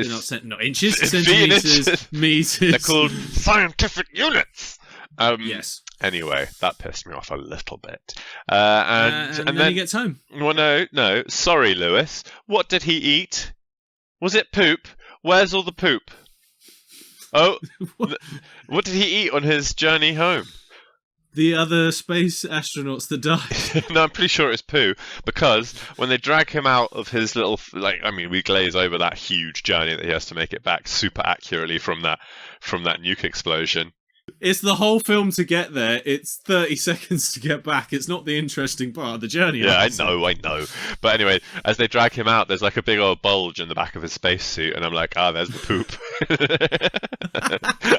[SPEAKER 1] not inches,
[SPEAKER 2] Feet,
[SPEAKER 1] centimeters,
[SPEAKER 2] inches.
[SPEAKER 1] meters.
[SPEAKER 2] They're called scientific units.
[SPEAKER 1] Yes.
[SPEAKER 2] Anyway, that pissed me off a little bit.
[SPEAKER 1] And then he gets home.
[SPEAKER 2] Well, no. Sorry, Lewis. What did he eat? Was it poop? Where's all the poop? Oh, what did he eat on his journey home?
[SPEAKER 1] The other space astronauts that died.
[SPEAKER 2] No, I'm pretty sure it's poo, because when they drag him out of his little, we glaze over that huge journey that he has to make it back super accurately from that nuke explosion.
[SPEAKER 1] It's the whole film to get there. It's 30 seconds to get back. It's not the interesting part of the journey.
[SPEAKER 2] Yeah, I know. But anyway, as they drag him out, there's like a big old bulge in the back of his spacesuit, and I'm like, there's the poop.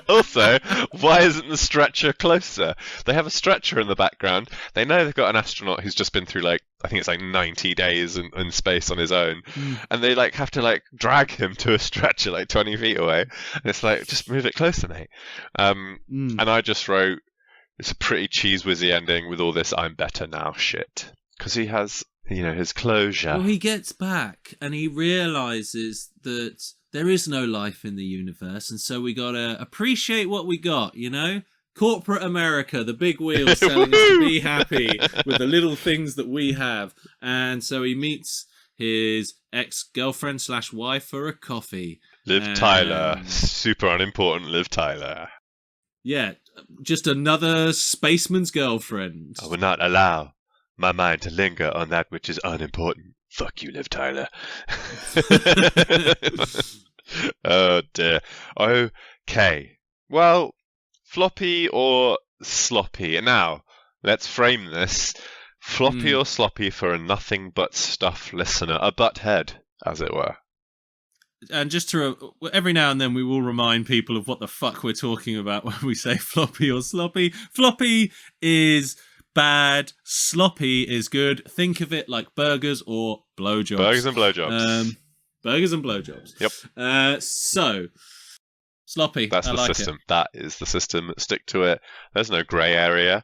[SPEAKER 2] Also, why isn't the stretcher closer? They have a stretcher in the background. They know they've got an astronaut who's just been through I think it's 90 days in space on his own, and they have to drag him to a stretcher 20 feet away. And it's just move it closer, mate. And I just wrote, it's a pretty cheese whizzy ending with all this "I'm better now" shit, because he has his closure.
[SPEAKER 1] Well, he gets back and he realizes that there is no life in the universe, and so we gotta appreciate what we got. Corporate America, the big wheels telling us to be happy with the little things that we have. And so he meets his ex-girlfriend / wife for a coffee.
[SPEAKER 2] Liv Tyler. Super unimportant Liv Tyler.
[SPEAKER 1] Yeah, just another spaceman's girlfriend.
[SPEAKER 2] I will not allow my mind to linger on that which is unimportant. Fuck you, Liv Tyler. Oh, dear. Okay. Well, floppy or sloppy? Now, let's frame this. Floppy or sloppy for a nothing but stuff listener. A butthead, as it were.
[SPEAKER 1] And just every now and then we will remind people of what the fuck we're talking about when we say floppy or sloppy. Floppy is bad. Sloppy is good. Think of it like burgers or blowjobs.
[SPEAKER 2] Burgers and blowjobs.
[SPEAKER 1] Burgers and blowjobs.
[SPEAKER 2] Yep.
[SPEAKER 1] So... sloppy.
[SPEAKER 2] That's the system. That is the system. Stick to it. There's no grey area.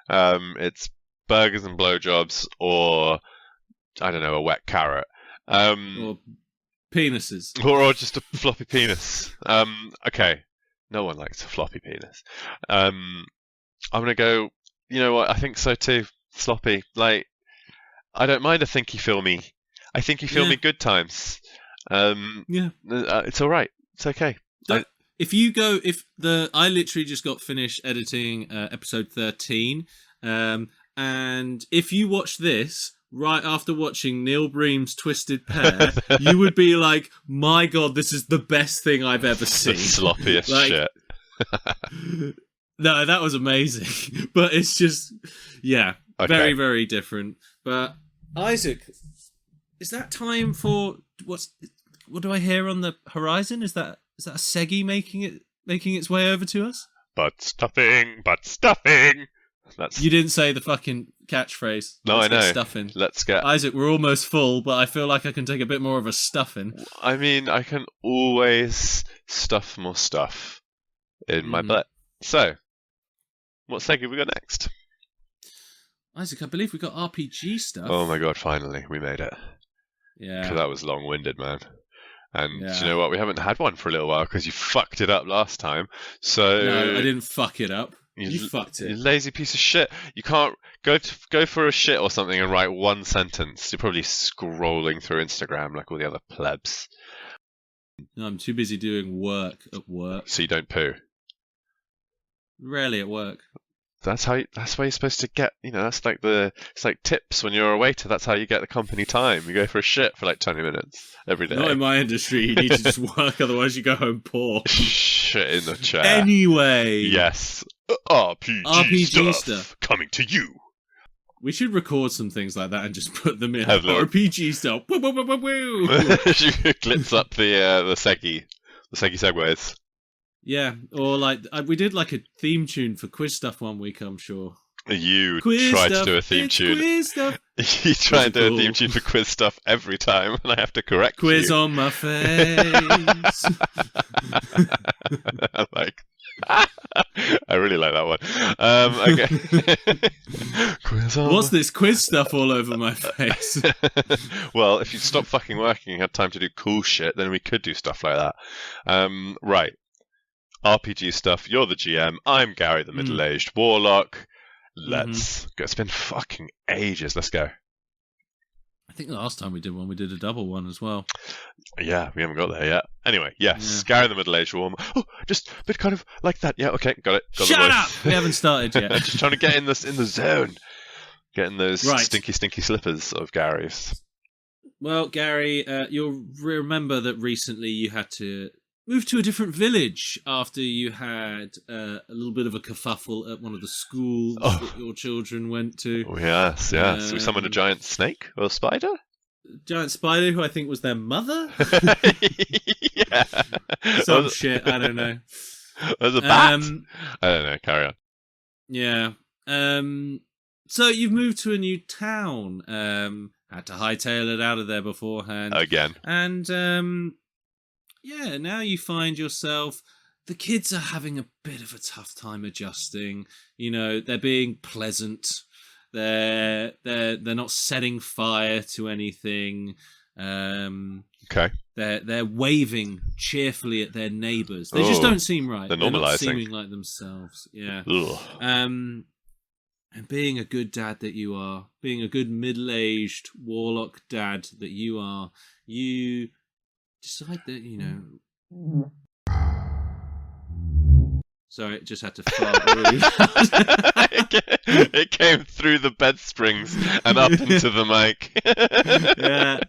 [SPEAKER 2] It's burgers and blowjobs, or I don't know, a wet carrot,
[SPEAKER 1] or penises,
[SPEAKER 2] or just a floppy penis. Okay, no one likes a floppy penis. I'm gonna go. You know what? I think so too. Sloppy. I don't mind a thinky filmy. I think you feel me good times. It's all right. It's okay.
[SPEAKER 1] I literally just got finished editing episode 13, and if you watch this right after watching Neil Bream's Twisted Pair, you would be like, my God, this is the best thing I've ever seen.
[SPEAKER 2] The sloppiest shit.
[SPEAKER 1] No, that was amazing. But it's just, very, very different. But Isaac, is that time for what do I hear on the horizon? Is that a Seggy making its way over to us?
[SPEAKER 2] But stuffing.
[SPEAKER 1] You didn't say the fucking catchphrase.
[SPEAKER 2] No, I know.
[SPEAKER 1] Stuffing.
[SPEAKER 2] Let's get
[SPEAKER 1] Isaac. We're almost full, but I feel like I can take a bit more of a stuffing.
[SPEAKER 2] I mean, I can always stuff more stuff in my butt. So, what Seggy we got next?
[SPEAKER 1] Isaac, I believe we got RPG stuff.
[SPEAKER 2] Oh my God! Finally, we made it.
[SPEAKER 1] Yeah.
[SPEAKER 2] Because that was long-winded, man. And do you know what? We haven't had one for a little while because you fucked it up last time. So
[SPEAKER 1] no, I didn't fuck it up. You fucked it.
[SPEAKER 2] You lazy piece of shit. You can't go for a shit or something and write one sentence. You're probably scrolling through Instagram like all the other plebs.
[SPEAKER 1] No, I'm too busy doing work at work.
[SPEAKER 2] So you don't poo?
[SPEAKER 1] Rarely at work.
[SPEAKER 2] That's why you're supposed to get, that's like it's like tips when you're a waiter. That's how you get the company time. You go for a shit for like 20 minutes every day.
[SPEAKER 1] Not in my industry. You need to just work, otherwise you go home poor.
[SPEAKER 2] Shit in the chair.
[SPEAKER 1] Anyway.
[SPEAKER 2] Yes. RPG stuff coming to you.
[SPEAKER 1] We should record some things like that and just put them in.
[SPEAKER 2] RPG
[SPEAKER 1] stuff. Woo, woo, woo, woo, woo.
[SPEAKER 2] Clips up the Seggy segues.
[SPEAKER 1] Yeah, or like we did like a theme tune for quiz stuff one week, I'm sure.
[SPEAKER 2] You tried to do a theme tune.
[SPEAKER 1] Quiz stuff.
[SPEAKER 2] You try and do a theme tune for quiz stuff every time, and I have to correct
[SPEAKER 1] quiz
[SPEAKER 2] you.
[SPEAKER 1] on my face.
[SPEAKER 2] I really like that one. Okay.
[SPEAKER 1] What's this quiz stuff all over my face?
[SPEAKER 2] Well, if you stop fucking working and had time to do cool shit, then we could do stuff like that. Right. RPG stuff. You're the GM. I'm Gary, the middle-aged warlock. Let's go. It's been fucking ages. Let's go.
[SPEAKER 1] I think the last time we did one, we did a double one as well.
[SPEAKER 2] Yeah, we haven't got there yet. Anyway, yes, Gary the middle-aged woman. Oh, just a bit kind of like that. Yeah, okay, got it. Got
[SPEAKER 1] Shut up! We haven't started yet.
[SPEAKER 2] Just trying to get in the zone. Getting those stinky slippers of Gary's.
[SPEAKER 1] Well, Gary, you'll remember that recently you had to move to a different village after you had a little bit of a kerfuffle at one of the schools that your children went to.
[SPEAKER 2] Oh, yes. We summoned a giant snake or a spider?
[SPEAKER 1] Giant spider, who I think was their mother?
[SPEAKER 2] Yeah.
[SPEAKER 1] Some shit, I don't know.
[SPEAKER 2] There's a bat? I don't know, carry on.
[SPEAKER 1] Yeah. So you've moved to a new town. Had to hightail it out of there beforehand.
[SPEAKER 2] Again.
[SPEAKER 1] And now you find yourself, the kids are having a bit of a tough time adjusting. They're being pleasant. They're not setting fire to anything.
[SPEAKER 2] Okay.
[SPEAKER 1] They're waving cheerfully at their neighbours. They just don't seem right.
[SPEAKER 2] They're
[SPEAKER 1] not
[SPEAKER 2] normalising.
[SPEAKER 1] seeming like themselves. Yeah.
[SPEAKER 2] Ugh.
[SPEAKER 1] And being a good dad that you are, being a good middle-aged warlock dad that you are, you decide that, Sorry, it just had to fart really loud.
[SPEAKER 2] It came through the bed springs and up into the mic.
[SPEAKER 1] Yeah.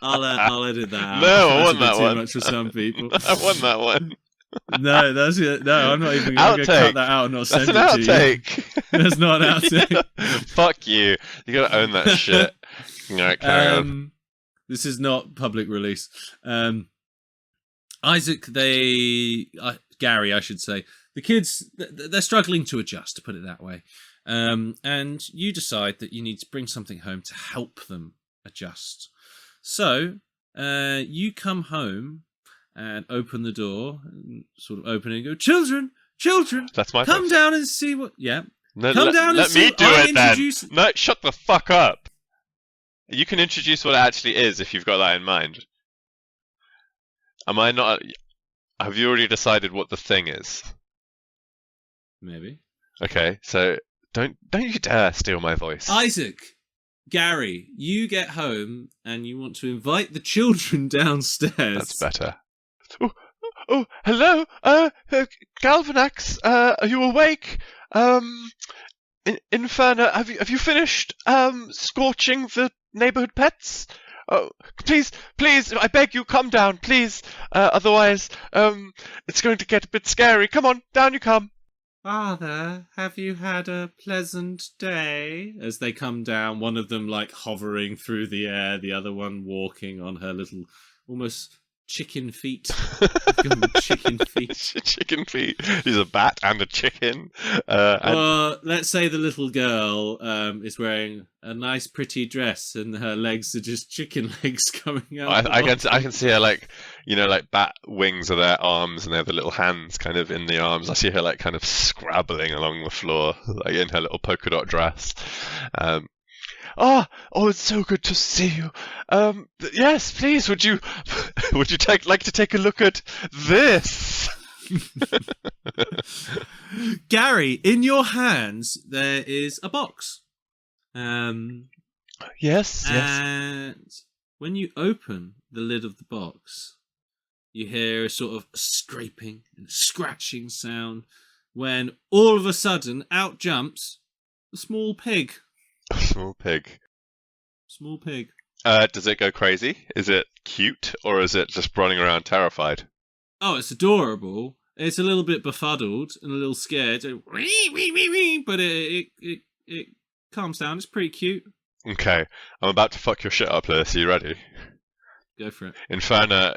[SPEAKER 1] I'll edit that out.
[SPEAKER 2] No, I want that
[SPEAKER 1] too
[SPEAKER 2] one.
[SPEAKER 1] Much for some people.
[SPEAKER 2] I want that one.
[SPEAKER 1] No, that's it. No, I'm not even going to cut that out and not send it to you.
[SPEAKER 2] That's an outtake.
[SPEAKER 1] That's not an outtake.
[SPEAKER 2] Fuck you. You got to own that shit. Alright, carry on.
[SPEAKER 1] This is not public release. Isaac, Gary, I should say. The kids, they're struggling to adjust, to put it that way. And you decide that you need to bring something home to help them adjust. So, you come home and open the door, and sort of open it and go, Children!
[SPEAKER 2] That's my
[SPEAKER 1] come
[SPEAKER 2] voice.
[SPEAKER 1] down and see what... Yeah.
[SPEAKER 2] No,
[SPEAKER 1] come down and see
[SPEAKER 2] me
[SPEAKER 1] what
[SPEAKER 2] do
[SPEAKER 1] I
[SPEAKER 2] it
[SPEAKER 1] introduce...
[SPEAKER 2] then. No, shut the fuck up. You can introduce what it actually is if you've got that in mind. Am I not... Have you already decided what the thing is?
[SPEAKER 1] Maybe.
[SPEAKER 2] Okay, so don't you dare steal my voice.
[SPEAKER 1] Isaac, Gary, you get home and you want to invite the children downstairs.
[SPEAKER 2] That's better. Oh, hello, Galvanax, are you awake? Inferno, have you finished, scorching the neighborhood pets? Oh, please, I beg you, come down, please. Otherwise, it's going to get a bit scary. Come on, down you come.
[SPEAKER 1] Father, have you had a pleasant day? As they come down, one of them like hovering through the air, the other one walking on her little, almost chicken feet. Chicken feet.
[SPEAKER 2] Chicken feet. She's a bat and a chicken.
[SPEAKER 1] Let's say the little girl is wearing a nice, pretty dress, and her legs are just chicken legs coming out.
[SPEAKER 2] I can see her like bat wings are their arms, and they have the little hands kind of in the arms. I see her like kind of scrabbling along the floor, like in her little polka dot dress. It's so good to see you. Yes, please, would you like to take a look at this?
[SPEAKER 1] Gary, in your hands there is a box.
[SPEAKER 2] Yes.
[SPEAKER 1] And when you open the lid of the box, you hear a sort of scraping and scratching sound when all of a sudden out jumps a small pig.
[SPEAKER 2] A small pig.
[SPEAKER 1] Small pig.
[SPEAKER 2] Does it go crazy? Is it cute, or is it just running around terrified?
[SPEAKER 1] Oh, it's adorable. It's a little bit befuddled and a little scared, but it calms down. It's pretty cute.
[SPEAKER 2] Okay, I'm about to fuck your shit up, Lewis. Are you ready?
[SPEAKER 1] Go for it.
[SPEAKER 2] Inferna,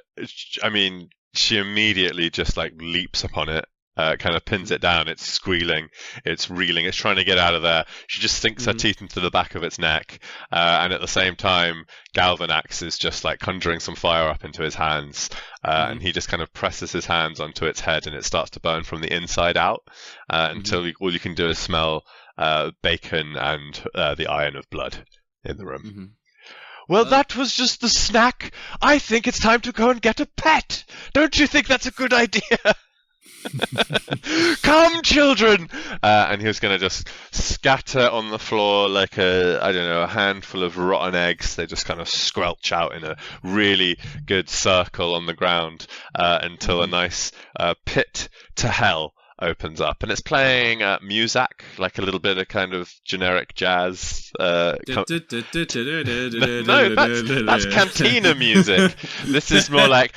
[SPEAKER 2] I mean, she immediately just like leaps upon it. Kind of pins it down. It's squealing, it's reeling, it's trying to get out of there. She just sinks her teeth into the back of its neck, and at the same time, Galvanax is just like conjuring some fire up into his hands, and he just kind of presses his hands onto its head, and it starts to burn from the inside out until all you can do is smell bacon and the iron of blood in the room. Well, that was just the snack. I think it's time to go and get a pet. Don't you think that's a good idea? Come, children! And he was going to just scatter on the floor like a handful of rotten eggs. They just kind of squelch out in a really good circle on the ground until a nice pit to hell opens up, and it's playing Muzak, like a little bit of kind of generic jazz. No, that's cantina music. This is more like.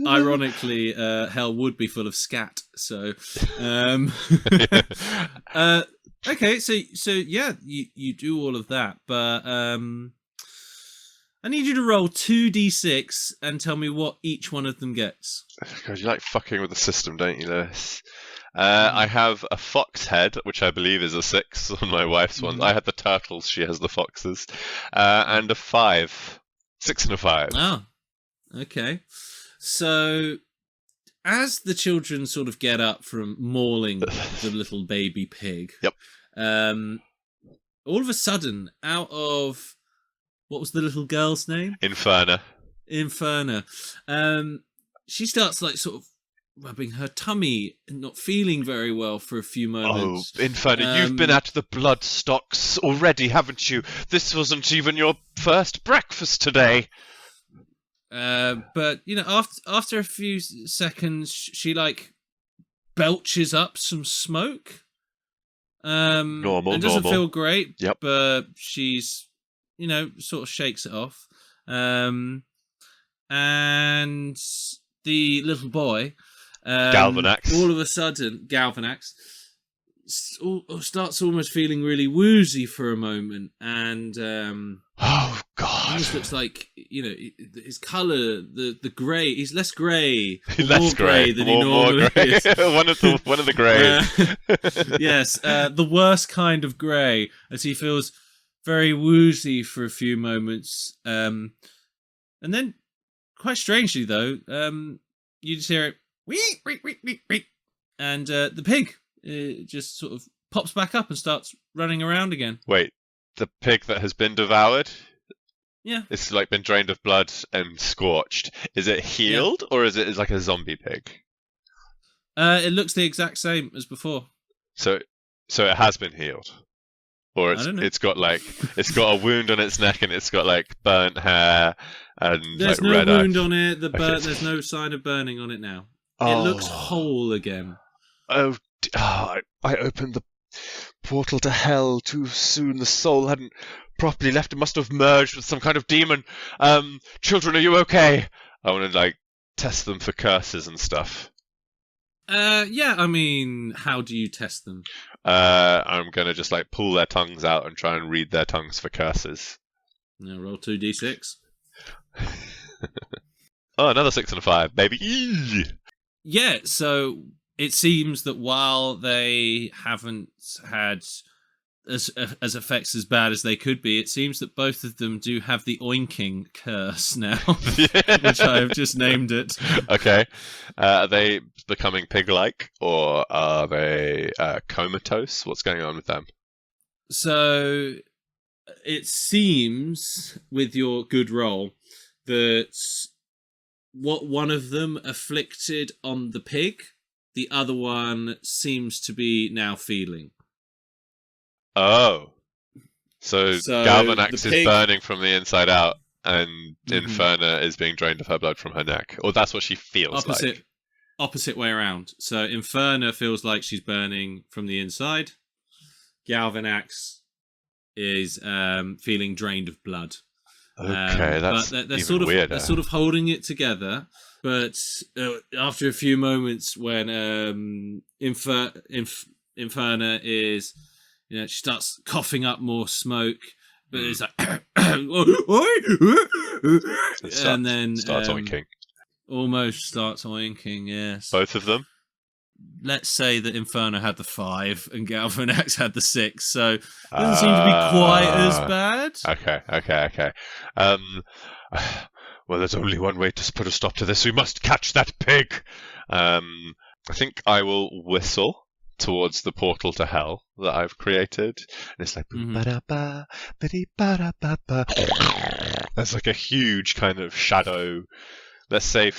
[SPEAKER 1] Ironically, hell would be full of scat. So, okay, so yeah, you do all of that, but I need you to roll 2d6 and tell me what each one of them gets.
[SPEAKER 2] God, you like fucking with the system, don't you, Lewis? I have a fox head, which I believe is a 6 on my wife's one. I had the turtles, she has the foxes. And a 5. 6 and a 5.
[SPEAKER 1] Oh, okay. So, as the children sort of get up from mauling the little baby pig,
[SPEAKER 2] yep.
[SPEAKER 1] All of a sudden, out of... What was the little girl's name?
[SPEAKER 2] Inferna.
[SPEAKER 1] She starts like sort of rubbing her tummy and not feeling very well for a few moments.
[SPEAKER 2] Oh, Inferna, you've been at the bloodstocks already, haven't you? This wasn't even your first breakfast today.
[SPEAKER 1] But after a few seconds, she like belches up some smoke.
[SPEAKER 2] Normal.
[SPEAKER 1] It doesn't feel great.
[SPEAKER 2] Yep.
[SPEAKER 1] But she's sort of shakes it off. And the little boy,
[SPEAKER 2] Galvanax.
[SPEAKER 1] all of a sudden, Galvanax starts almost feeling really woozy for a moment. And
[SPEAKER 2] oh, God.
[SPEAKER 1] It almost looks like, his colour, the grey, he's less grey.
[SPEAKER 2] Less grey
[SPEAKER 1] than he normally is.
[SPEAKER 2] one of the greys.
[SPEAKER 1] Yes, the worst kind of grey, as he feels very woozy for a few moments, and then, quite strangely though, you just hear it, wee, wee, wee, wee, wee, and the pig just sort of pops back up and starts running around again.
[SPEAKER 2] Wait, the pig that has been devoured?
[SPEAKER 1] Yeah.
[SPEAKER 2] It's like been drained of blood and scorched. Is it healed, or is it like a zombie pig?
[SPEAKER 1] It looks the exact same as before.
[SPEAKER 2] So So it has been healed, or
[SPEAKER 1] I don't know.
[SPEAKER 2] it's got a wound on its neck and it's got like burnt hair and
[SPEAKER 1] There's
[SPEAKER 2] like
[SPEAKER 1] no
[SPEAKER 2] red
[SPEAKER 1] wound
[SPEAKER 2] eye.
[SPEAKER 1] on it.
[SPEAKER 2] Okay.
[SPEAKER 1] There's no sign of burning on it now.
[SPEAKER 2] Oh.
[SPEAKER 1] It looks whole again.
[SPEAKER 2] I opened the portal to hell too soon. The soul hadn't properly left. It must have merged with some kind of demon. Children, are you okay? I want to like test them for curses and stuff.
[SPEAKER 1] Yeah, I mean, how do you test them?
[SPEAKER 2] I'm gonna just like pull their tongues out and try and read their tongues for curses.
[SPEAKER 1] Now roll 2d6.
[SPEAKER 2] Oh, another 6 and a 5, baby.
[SPEAKER 1] Yeah, so it seems that while they haven't had as effects as bad as they could be, it seems that both of them do have the oinking curse now, which I have just named it.
[SPEAKER 2] Okay. Are they becoming pig-like, or are they comatose? What's going on with them?
[SPEAKER 1] So it seems, with your good roll, that what one of them afflicted on the pig, the other one seems to be now feeling.
[SPEAKER 2] Oh. So Galvanax is
[SPEAKER 1] pig...
[SPEAKER 2] burning from the inside out, and Inferna is being drained of her blood from her neck. Or that's what she feels like.
[SPEAKER 1] Opposite way around. So Inferna feels like she's burning from the inside. Galvanax is feeling drained of blood.
[SPEAKER 2] Okay, that's
[SPEAKER 1] but they're
[SPEAKER 2] even
[SPEAKER 1] sort of
[SPEAKER 2] weirder.
[SPEAKER 1] They're sort of holding it together. But after a few moments, when Inferna is, she starts coughing up more smoke, but it's like, and then
[SPEAKER 2] starts oinking.
[SPEAKER 1] Almost starts oinking. Yes,
[SPEAKER 2] both of them.
[SPEAKER 1] Let's say that Inferno had the 5 and Galvanax had the 6, so it doesn't seem to be quite as bad.
[SPEAKER 2] Okay. Well, there's only one way to put a stop to this. We must catch that pig. I think I will whistle towards the portal to hell that I've created. And it's like... There's like a huge kind of shadow, let's say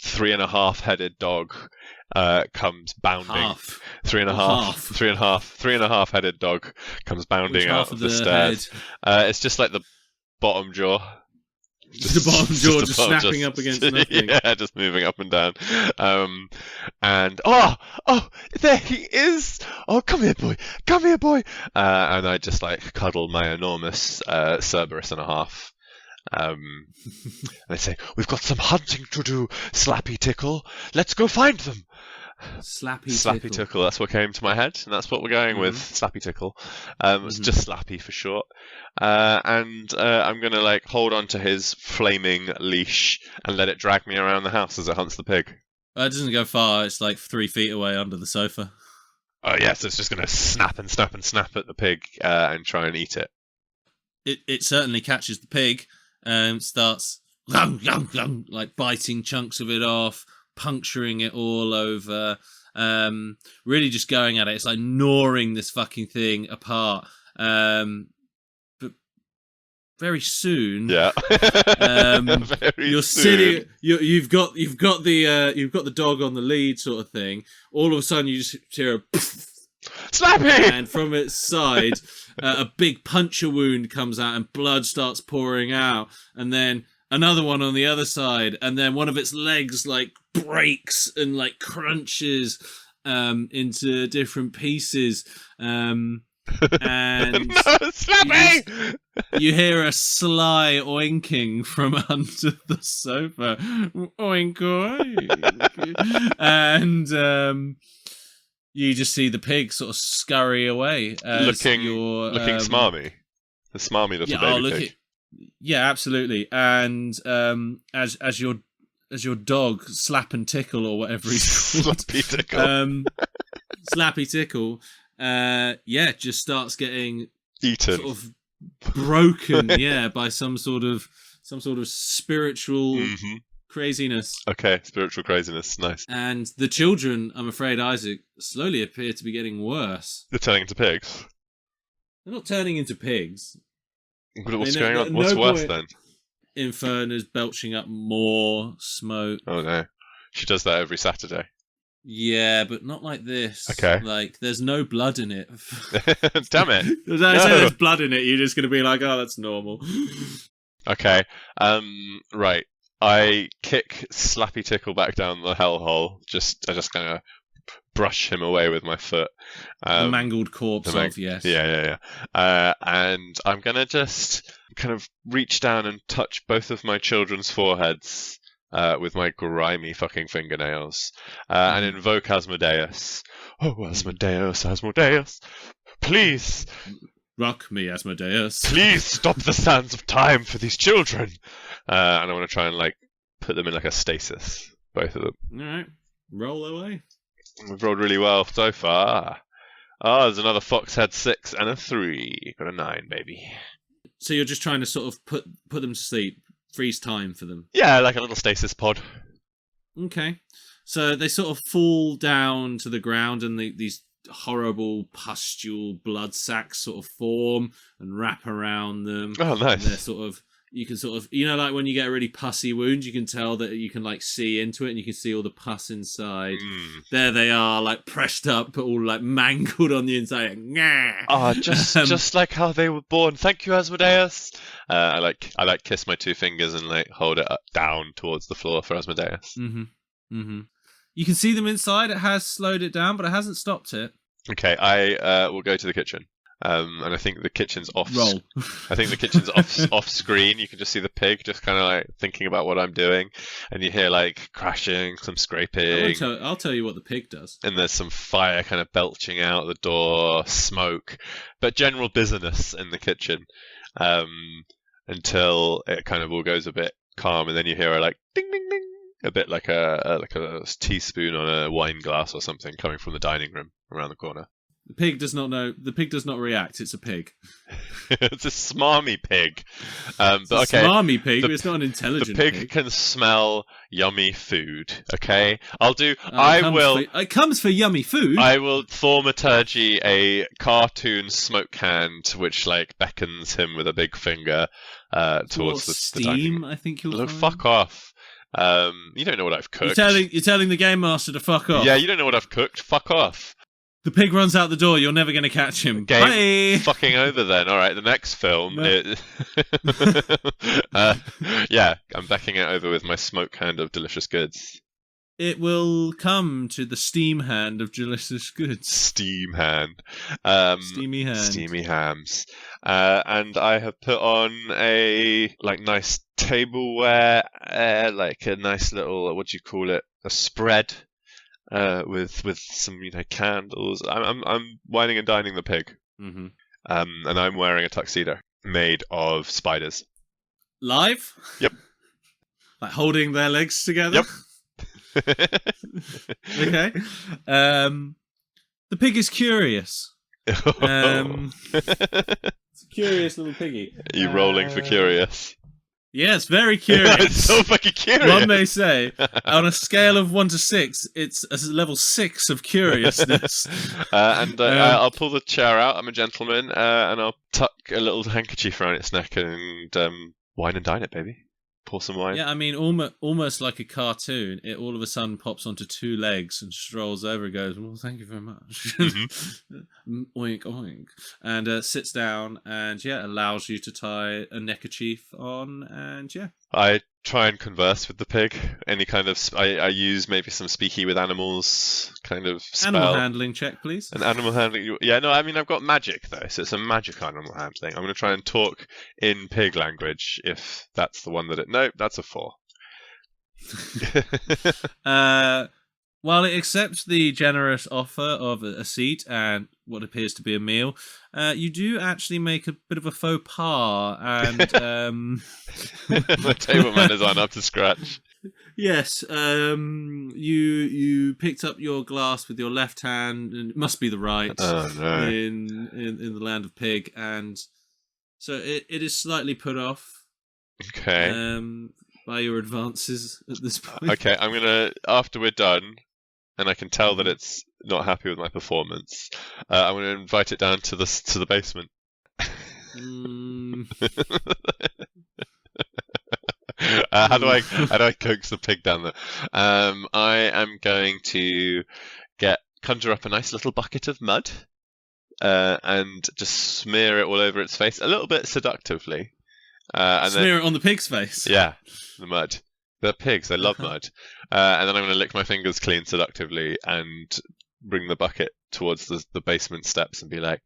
[SPEAKER 2] 3.5-headed dog comes bounding.
[SPEAKER 1] Half.
[SPEAKER 2] 3.5 headed dog comes bounding out of the stairs. It's just like the bottom jaw.
[SPEAKER 1] The bottom jaw just snapping up against nothing.
[SPEAKER 2] Yeah, just moving up and down. And there he is! Oh, come here, boy! And I just like cuddle my enormous Cerberus and a half. And they say, "We've got some hunting to do, Slappy Tickle. Let's go find them." Slappy Tickle. That's what came to my head, and that's what we're going with. Slappy Tickle. It's just Slappy for short. And I'm gonna like hold on to his flaming leash and let it drag me around the house as it hunts the pig.
[SPEAKER 1] It doesn't go far. It's like 3 feet away under the sofa.
[SPEAKER 2] Oh yes, so it's just gonna snap at the pig and try and eat it.
[SPEAKER 1] It certainly catches the pig. Starts like biting chunks of it off, puncturing it all over, really just going at it. It's like gnawing this fucking thing apart. But very soon,
[SPEAKER 2] you're
[SPEAKER 1] sitting. You've got the dog on the lead, sort of thing. All of a sudden, you just hear a
[SPEAKER 2] Slappy,
[SPEAKER 1] and from its side, a big puncture wound comes out, and blood starts pouring out, and then another one on the other side, and then one of its legs like breaks and like crunches into different pieces, and
[SPEAKER 2] Slappy!
[SPEAKER 1] You hear a sly oinking from under the sofa, oink oink, and you just see the pig sort of scurry away,
[SPEAKER 2] looking smarmy, the smarmy little baby pig.
[SPEAKER 1] Yeah, absolutely. And as your dog Slap and Tickle, or whatever he's called, Slappy Tickle, just starts getting
[SPEAKER 2] eaten,
[SPEAKER 1] sort of broken, by some sort of spiritual craziness.
[SPEAKER 2] Okay, spiritual craziness, nice.
[SPEAKER 1] And the children, I'm afraid, Isaac, slowly appear to be getting worse.
[SPEAKER 2] They're turning into pigs.
[SPEAKER 1] They're not turning into pigs.
[SPEAKER 2] What's going on? What's worse then?
[SPEAKER 1] Inferna's belching up more smoke.
[SPEAKER 2] Oh no. She does that every Saturday.
[SPEAKER 1] Yeah, but not like this.
[SPEAKER 2] Okay.
[SPEAKER 1] Like, there's no blood in it.
[SPEAKER 2] Damn it.
[SPEAKER 1] If I say there's blood in it, you're just going to be like, oh, that's normal.
[SPEAKER 2] Okay. Right. I kick Slappy Tickle back down the hellhole. I just kind of brush him away with my foot.
[SPEAKER 1] The mangled corpse of, yes.
[SPEAKER 2] Yeah. And I'm going to just kind of reach down and touch both of my children's foreheads with my grimy fucking fingernails and invoke Asmodeus. Oh, Asmodeus, Asmodeus, please.
[SPEAKER 1] Rock me, Asmodeus.
[SPEAKER 2] Please stop the sands of time for these children. And I want to try and like put them in like a stasis, both of them.
[SPEAKER 1] All right, roll away.
[SPEAKER 2] We've rolled really well so far. Oh, there's another Foxhead 6 and a 3. Got a 9, baby.
[SPEAKER 1] So you're just trying to sort of put them to sleep, freeze time for them.
[SPEAKER 2] Yeah, like a little stasis pod.
[SPEAKER 1] Okay. So they sort of fall down to the ground, and these horrible pustule blood sacs sort of form and wrap around them.
[SPEAKER 2] Oh, nice.
[SPEAKER 1] And they're sort of, you can sort of, you know, like when you get a really pussy wound, you can tell that you can like see into it, and you can see all the pus inside. There they are, like pressed up, but all like mangled on the inside.
[SPEAKER 2] Oh, just like how they were born. Thank you, Asmodeus. I like kiss my two fingers and like hold it up, down towards the floor for Asmodeus.
[SPEAKER 1] You can see them inside. It has slowed it down, but it hasn't stopped it.
[SPEAKER 2] Okay, I will go to the kitchen. And I think the kitchen's off.
[SPEAKER 1] Roll.
[SPEAKER 2] I think the kitchen's off screen. You can just see the pig just kind of like thinking about what I'm doing, and you hear like crashing, some scraping.
[SPEAKER 1] I'll tell you what the pig does.
[SPEAKER 2] And there's some fire kind of belching out the door, smoke, but general busyness in the kitchen, until it kind of all goes a bit calm, and then you hear a like ding ding ding, a bit like a teaspoon on a wine glass or something coming from the dining room around the corner.
[SPEAKER 1] The pig does not know. The pig does not react. It's a pig.
[SPEAKER 2] It's a smarmy pig.
[SPEAKER 1] It's a smarmy pig, but it's not an intelligent pig.
[SPEAKER 2] The pig can smell yummy food. Okay, I'll do.
[SPEAKER 1] It comes for yummy food.
[SPEAKER 2] I will thaumaturgy a cartoon smoke hand, which like beckons him with a big finger towards the
[SPEAKER 1] steam. I think you'll.
[SPEAKER 2] Look, fuck off. You don't know what I've cooked.
[SPEAKER 1] You're telling the game master to fuck off.
[SPEAKER 2] Yeah, you don't know what I've cooked. Fuck off.
[SPEAKER 1] The pig runs out the door. You're never going to catch him.
[SPEAKER 2] Game
[SPEAKER 1] Bye.
[SPEAKER 2] fucking over then. All right, the next film. Yeah, I'm backing it over with my smoke hand of delicious goods.
[SPEAKER 1] It will come to the steam hand of delicious goods.
[SPEAKER 2] Steam hand.
[SPEAKER 1] Steamy hand.
[SPEAKER 2] Steamy hams. And I have put on a like nice tableware, like a nice little, what do you call it? A spread. With some candles. I'm wining and dining the pig. And I'm wearing a tuxedo made of spiders.
[SPEAKER 1] Live?
[SPEAKER 2] Yep.
[SPEAKER 1] Like holding their legs together?
[SPEAKER 2] Yep.
[SPEAKER 1] Okay. The pig is curious. It's a curious little piggy.
[SPEAKER 2] Are you rolling for curious?
[SPEAKER 1] Yes, very curious.
[SPEAKER 2] It's so fucking curious.
[SPEAKER 1] One may say, on a scale of 1 to 6, it's a level 6 of curiousness.
[SPEAKER 2] I'll pull the chair out. I'm a gentleman, and I'll tuck a little handkerchief around its neck and wine and dine it, baby. Pour some wine.
[SPEAKER 1] Yeah, I mean, almost like a cartoon. It all of a sudden pops onto 2 legs and strolls over and goes, well, thank you very much. Oink, oink. And sits down and, allows you to tie a neckerchief on and,
[SPEAKER 2] I try and converse with the pig. Any kind of... I use maybe some speaky with animals kind of spell.
[SPEAKER 1] Animal handling check, please.
[SPEAKER 2] An animal handling... Yeah, no, I mean, I've got magic, though, so it's a magic animal handling. I'm going to try and talk in pig language, if that's the one that it... No, that's a 4.
[SPEAKER 1] While it accepts the generous offer of a seat and what appears to be a meal, you do actually make a bit of a faux pas, and
[SPEAKER 2] my table manners aren't up to scratch.
[SPEAKER 1] Yes, you picked up your glass with your left hand, and it must be the right.
[SPEAKER 2] Oh, no.
[SPEAKER 1] in the land of pig, and so it is slightly put off.
[SPEAKER 2] Okay.
[SPEAKER 1] By your advances at this point.
[SPEAKER 2] Okay, I'm gonna, after we're done, and I can tell that it's not happy with my performance, I'm going to invite it down to the basement. How do I coax the pig down there? I am going to conjure up a nice little bucket of mud, and just smear it all over its face a little bit seductively. And
[SPEAKER 1] smear it on the pig's face.
[SPEAKER 2] Yeah, the mud. They're pigs. They love mud. And then I'm going to lick my fingers clean seductively and bring the bucket towards the basement steps and be like,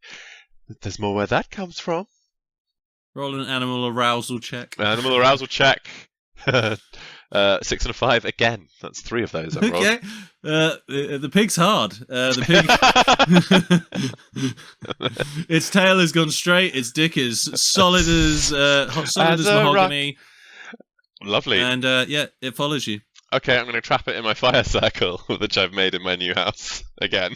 [SPEAKER 2] "There's more where that comes from."
[SPEAKER 1] Roll an animal arousal check.
[SPEAKER 2] Animal arousal check. 6 and a 5 again. That's 3 of those. I've rolled.
[SPEAKER 1] Okay. The pig's hard. The pig. Its tail has gone straight. Its dick is solid as mahogany.
[SPEAKER 2] Lovely.
[SPEAKER 1] And it follows you.
[SPEAKER 2] Okay, I'm going to trap it in my fire circle, which I've made in my new house again.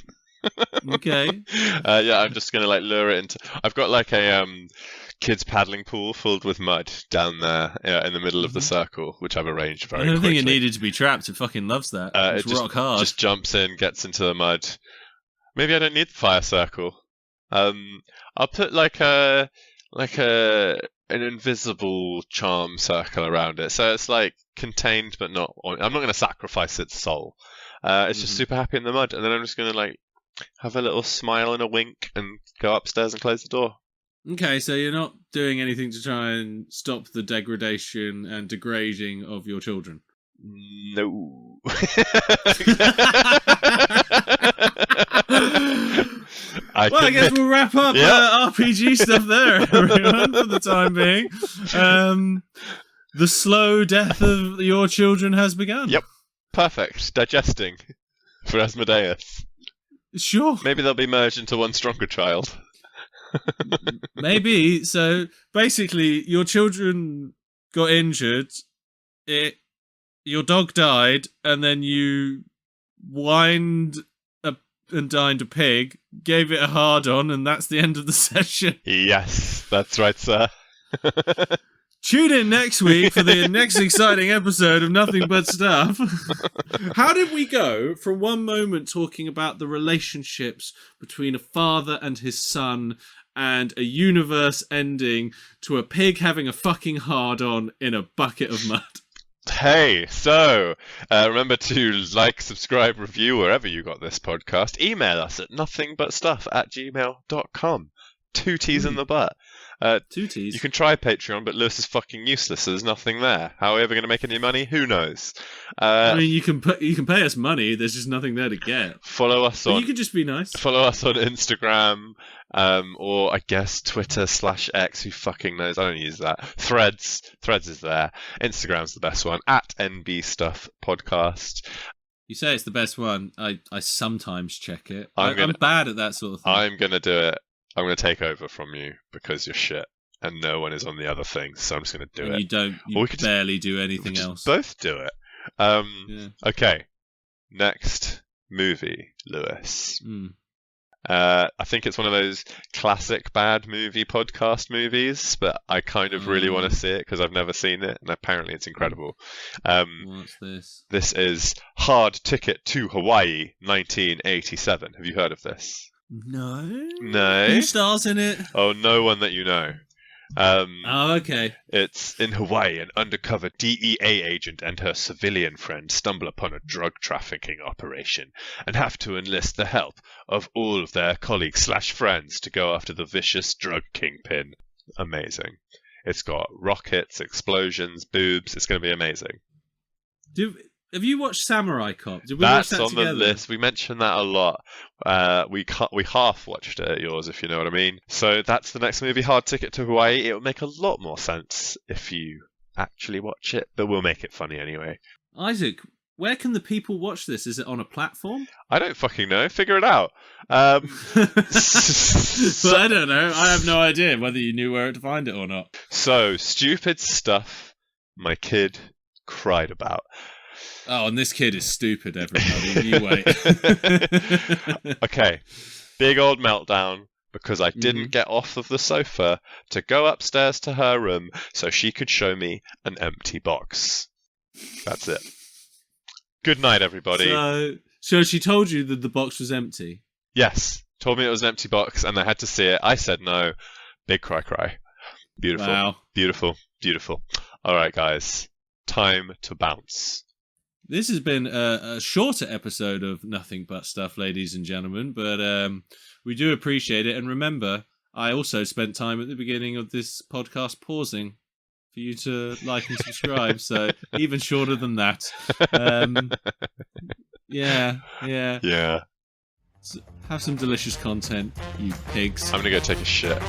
[SPEAKER 1] Okay.
[SPEAKER 2] I'm just going to lure it into. I've got a kids paddling pool filled with mud down there in the middle of the circle, which I've arranged very quickly.
[SPEAKER 1] I don't think it needed to be trapped. It fucking loves that. It's rock hard.
[SPEAKER 2] Just jumps in, gets into the mud. Maybe I don't need the fire circle. I'll put an invisible charm circle around it, so it's contained but not. I'm not going to sacrifice its soul. It's just super happy in the mud, and then I'm just going to have a little smile and a wink and go upstairs and close the door.
[SPEAKER 1] Okay, so you're not doing anything to try and stop the degradation and degrading of your children?
[SPEAKER 2] No.
[SPEAKER 1] I guess we'll wrap up RPG stuff there, everyone, for the time being. The slow death of your children has begun.
[SPEAKER 2] Yep. Perfect. Digesting for Asmodeus.
[SPEAKER 1] Sure.
[SPEAKER 2] Maybe they'll be merged into one stronger child.
[SPEAKER 1] Maybe. So basically, your children got injured. Your dog died, and then you wined and dined a pig, gave it a hard-on, and that's the end of the session.
[SPEAKER 2] Yes, that's right, sir.
[SPEAKER 1] Tune in next week for the next exciting episode of Nothing But Stuff. How did we go from one moment talking about the relationships between a father and his son and a universe ending to a pig having a fucking hard-on in a bucket of mud?
[SPEAKER 2] Hey, so remember to like, subscribe, review wherever you got this podcast. Email us at nothingbutstuff@gmail.com. 2 T's in the butt.
[SPEAKER 1] 2 T's.
[SPEAKER 2] You can try Patreon, but Lewis is fucking useless, so there's nothing there. How are we ever going to make any money? Who knows?
[SPEAKER 1] I mean, you can pay us money. There's just nothing there to get.
[SPEAKER 2] Follow us on.
[SPEAKER 1] You could just be nice.
[SPEAKER 2] Follow us on Instagram, or I guess Twitter/X. Who fucking knows? I don't use that. Threads is there. Instagram's the best one at NB Stuff Podcast.
[SPEAKER 1] You say it's the best one. I sometimes check it. I'm bad at that sort of thing.
[SPEAKER 2] I'm gonna do it. I'm going to take over from you because you're shit and no one is on the other thing, so I'm just going to do it.
[SPEAKER 1] You barely do anything else.
[SPEAKER 2] Both do it. Okay. Next movie, Lewis. I think it's one of those classic bad movie podcast movies, but I kind of really want to see it because I've never seen it, and apparently it's incredible.
[SPEAKER 1] What's this?
[SPEAKER 2] This is Hard Ticket to Hawaii, 1987. Have you heard of this?
[SPEAKER 1] No.
[SPEAKER 2] Who
[SPEAKER 1] stars in it?
[SPEAKER 2] Oh, no one that you know.
[SPEAKER 1] Okay.
[SPEAKER 2] It's in Hawaii. An undercover DEA agent and her civilian friend stumble upon a drug trafficking operation and have to enlist the help of all of their colleagues/friends to go after the vicious drug kingpin. Amazing. It's got rockets, explosions, boobs. It's going to be amazing.
[SPEAKER 1] Have you watched Samurai Cop? Did we
[SPEAKER 2] That's
[SPEAKER 1] watch that
[SPEAKER 2] on
[SPEAKER 1] together?
[SPEAKER 2] The list. We mentioned that a lot. We half watched it at yours, if you know what I mean. So that's the next movie, Hard Ticket to Hawaii. It will make a lot more sense if you actually watch it, but we'll make it funny anyway.
[SPEAKER 1] Isaac, where can the people watch this? Is it on a platform?
[SPEAKER 2] I don't fucking know. Figure it out.
[SPEAKER 1] But I don't know. I have no idea whether you knew where to find it or not.
[SPEAKER 2] So, stupid stuff my kid cried about.
[SPEAKER 1] Oh, and this kid is stupid, everybody. You wait.
[SPEAKER 2] Okay. Big old meltdown because I didn't get off of the sofa to go upstairs to her room so she could show me an empty box. That's it. Good night, everybody.
[SPEAKER 1] So she told you that the box was empty?
[SPEAKER 2] Yes. Told me it was an empty box and I had to see it. I said no. Big cry. Beautiful.
[SPEAKER 1] Wow.
[SPEAKER 2] Beautiful. All right, guys. time to bounce.
[SPEAKER 1] This has been a shorter episode of Nothing But Stuff, ladies and gentlemen, but we do appreciate it. And remember, I also spent time at the beginning of this podcast pausing for you to like and subscribe, so even shorter than that. Yeah. So have some delicious content, you pigs.
[SPEAKER 2] I'm gonna go take a shit.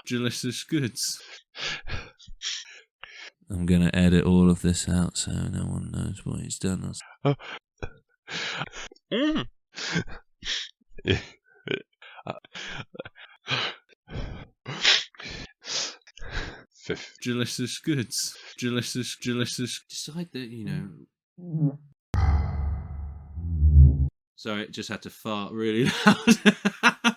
[SPEAKER 1] Delicious goods. I'm gonna edit all of this out so no one knows what he's done. Delicious goods. Delicious. Decide that, you know. Sorry, it just had to fart really loud.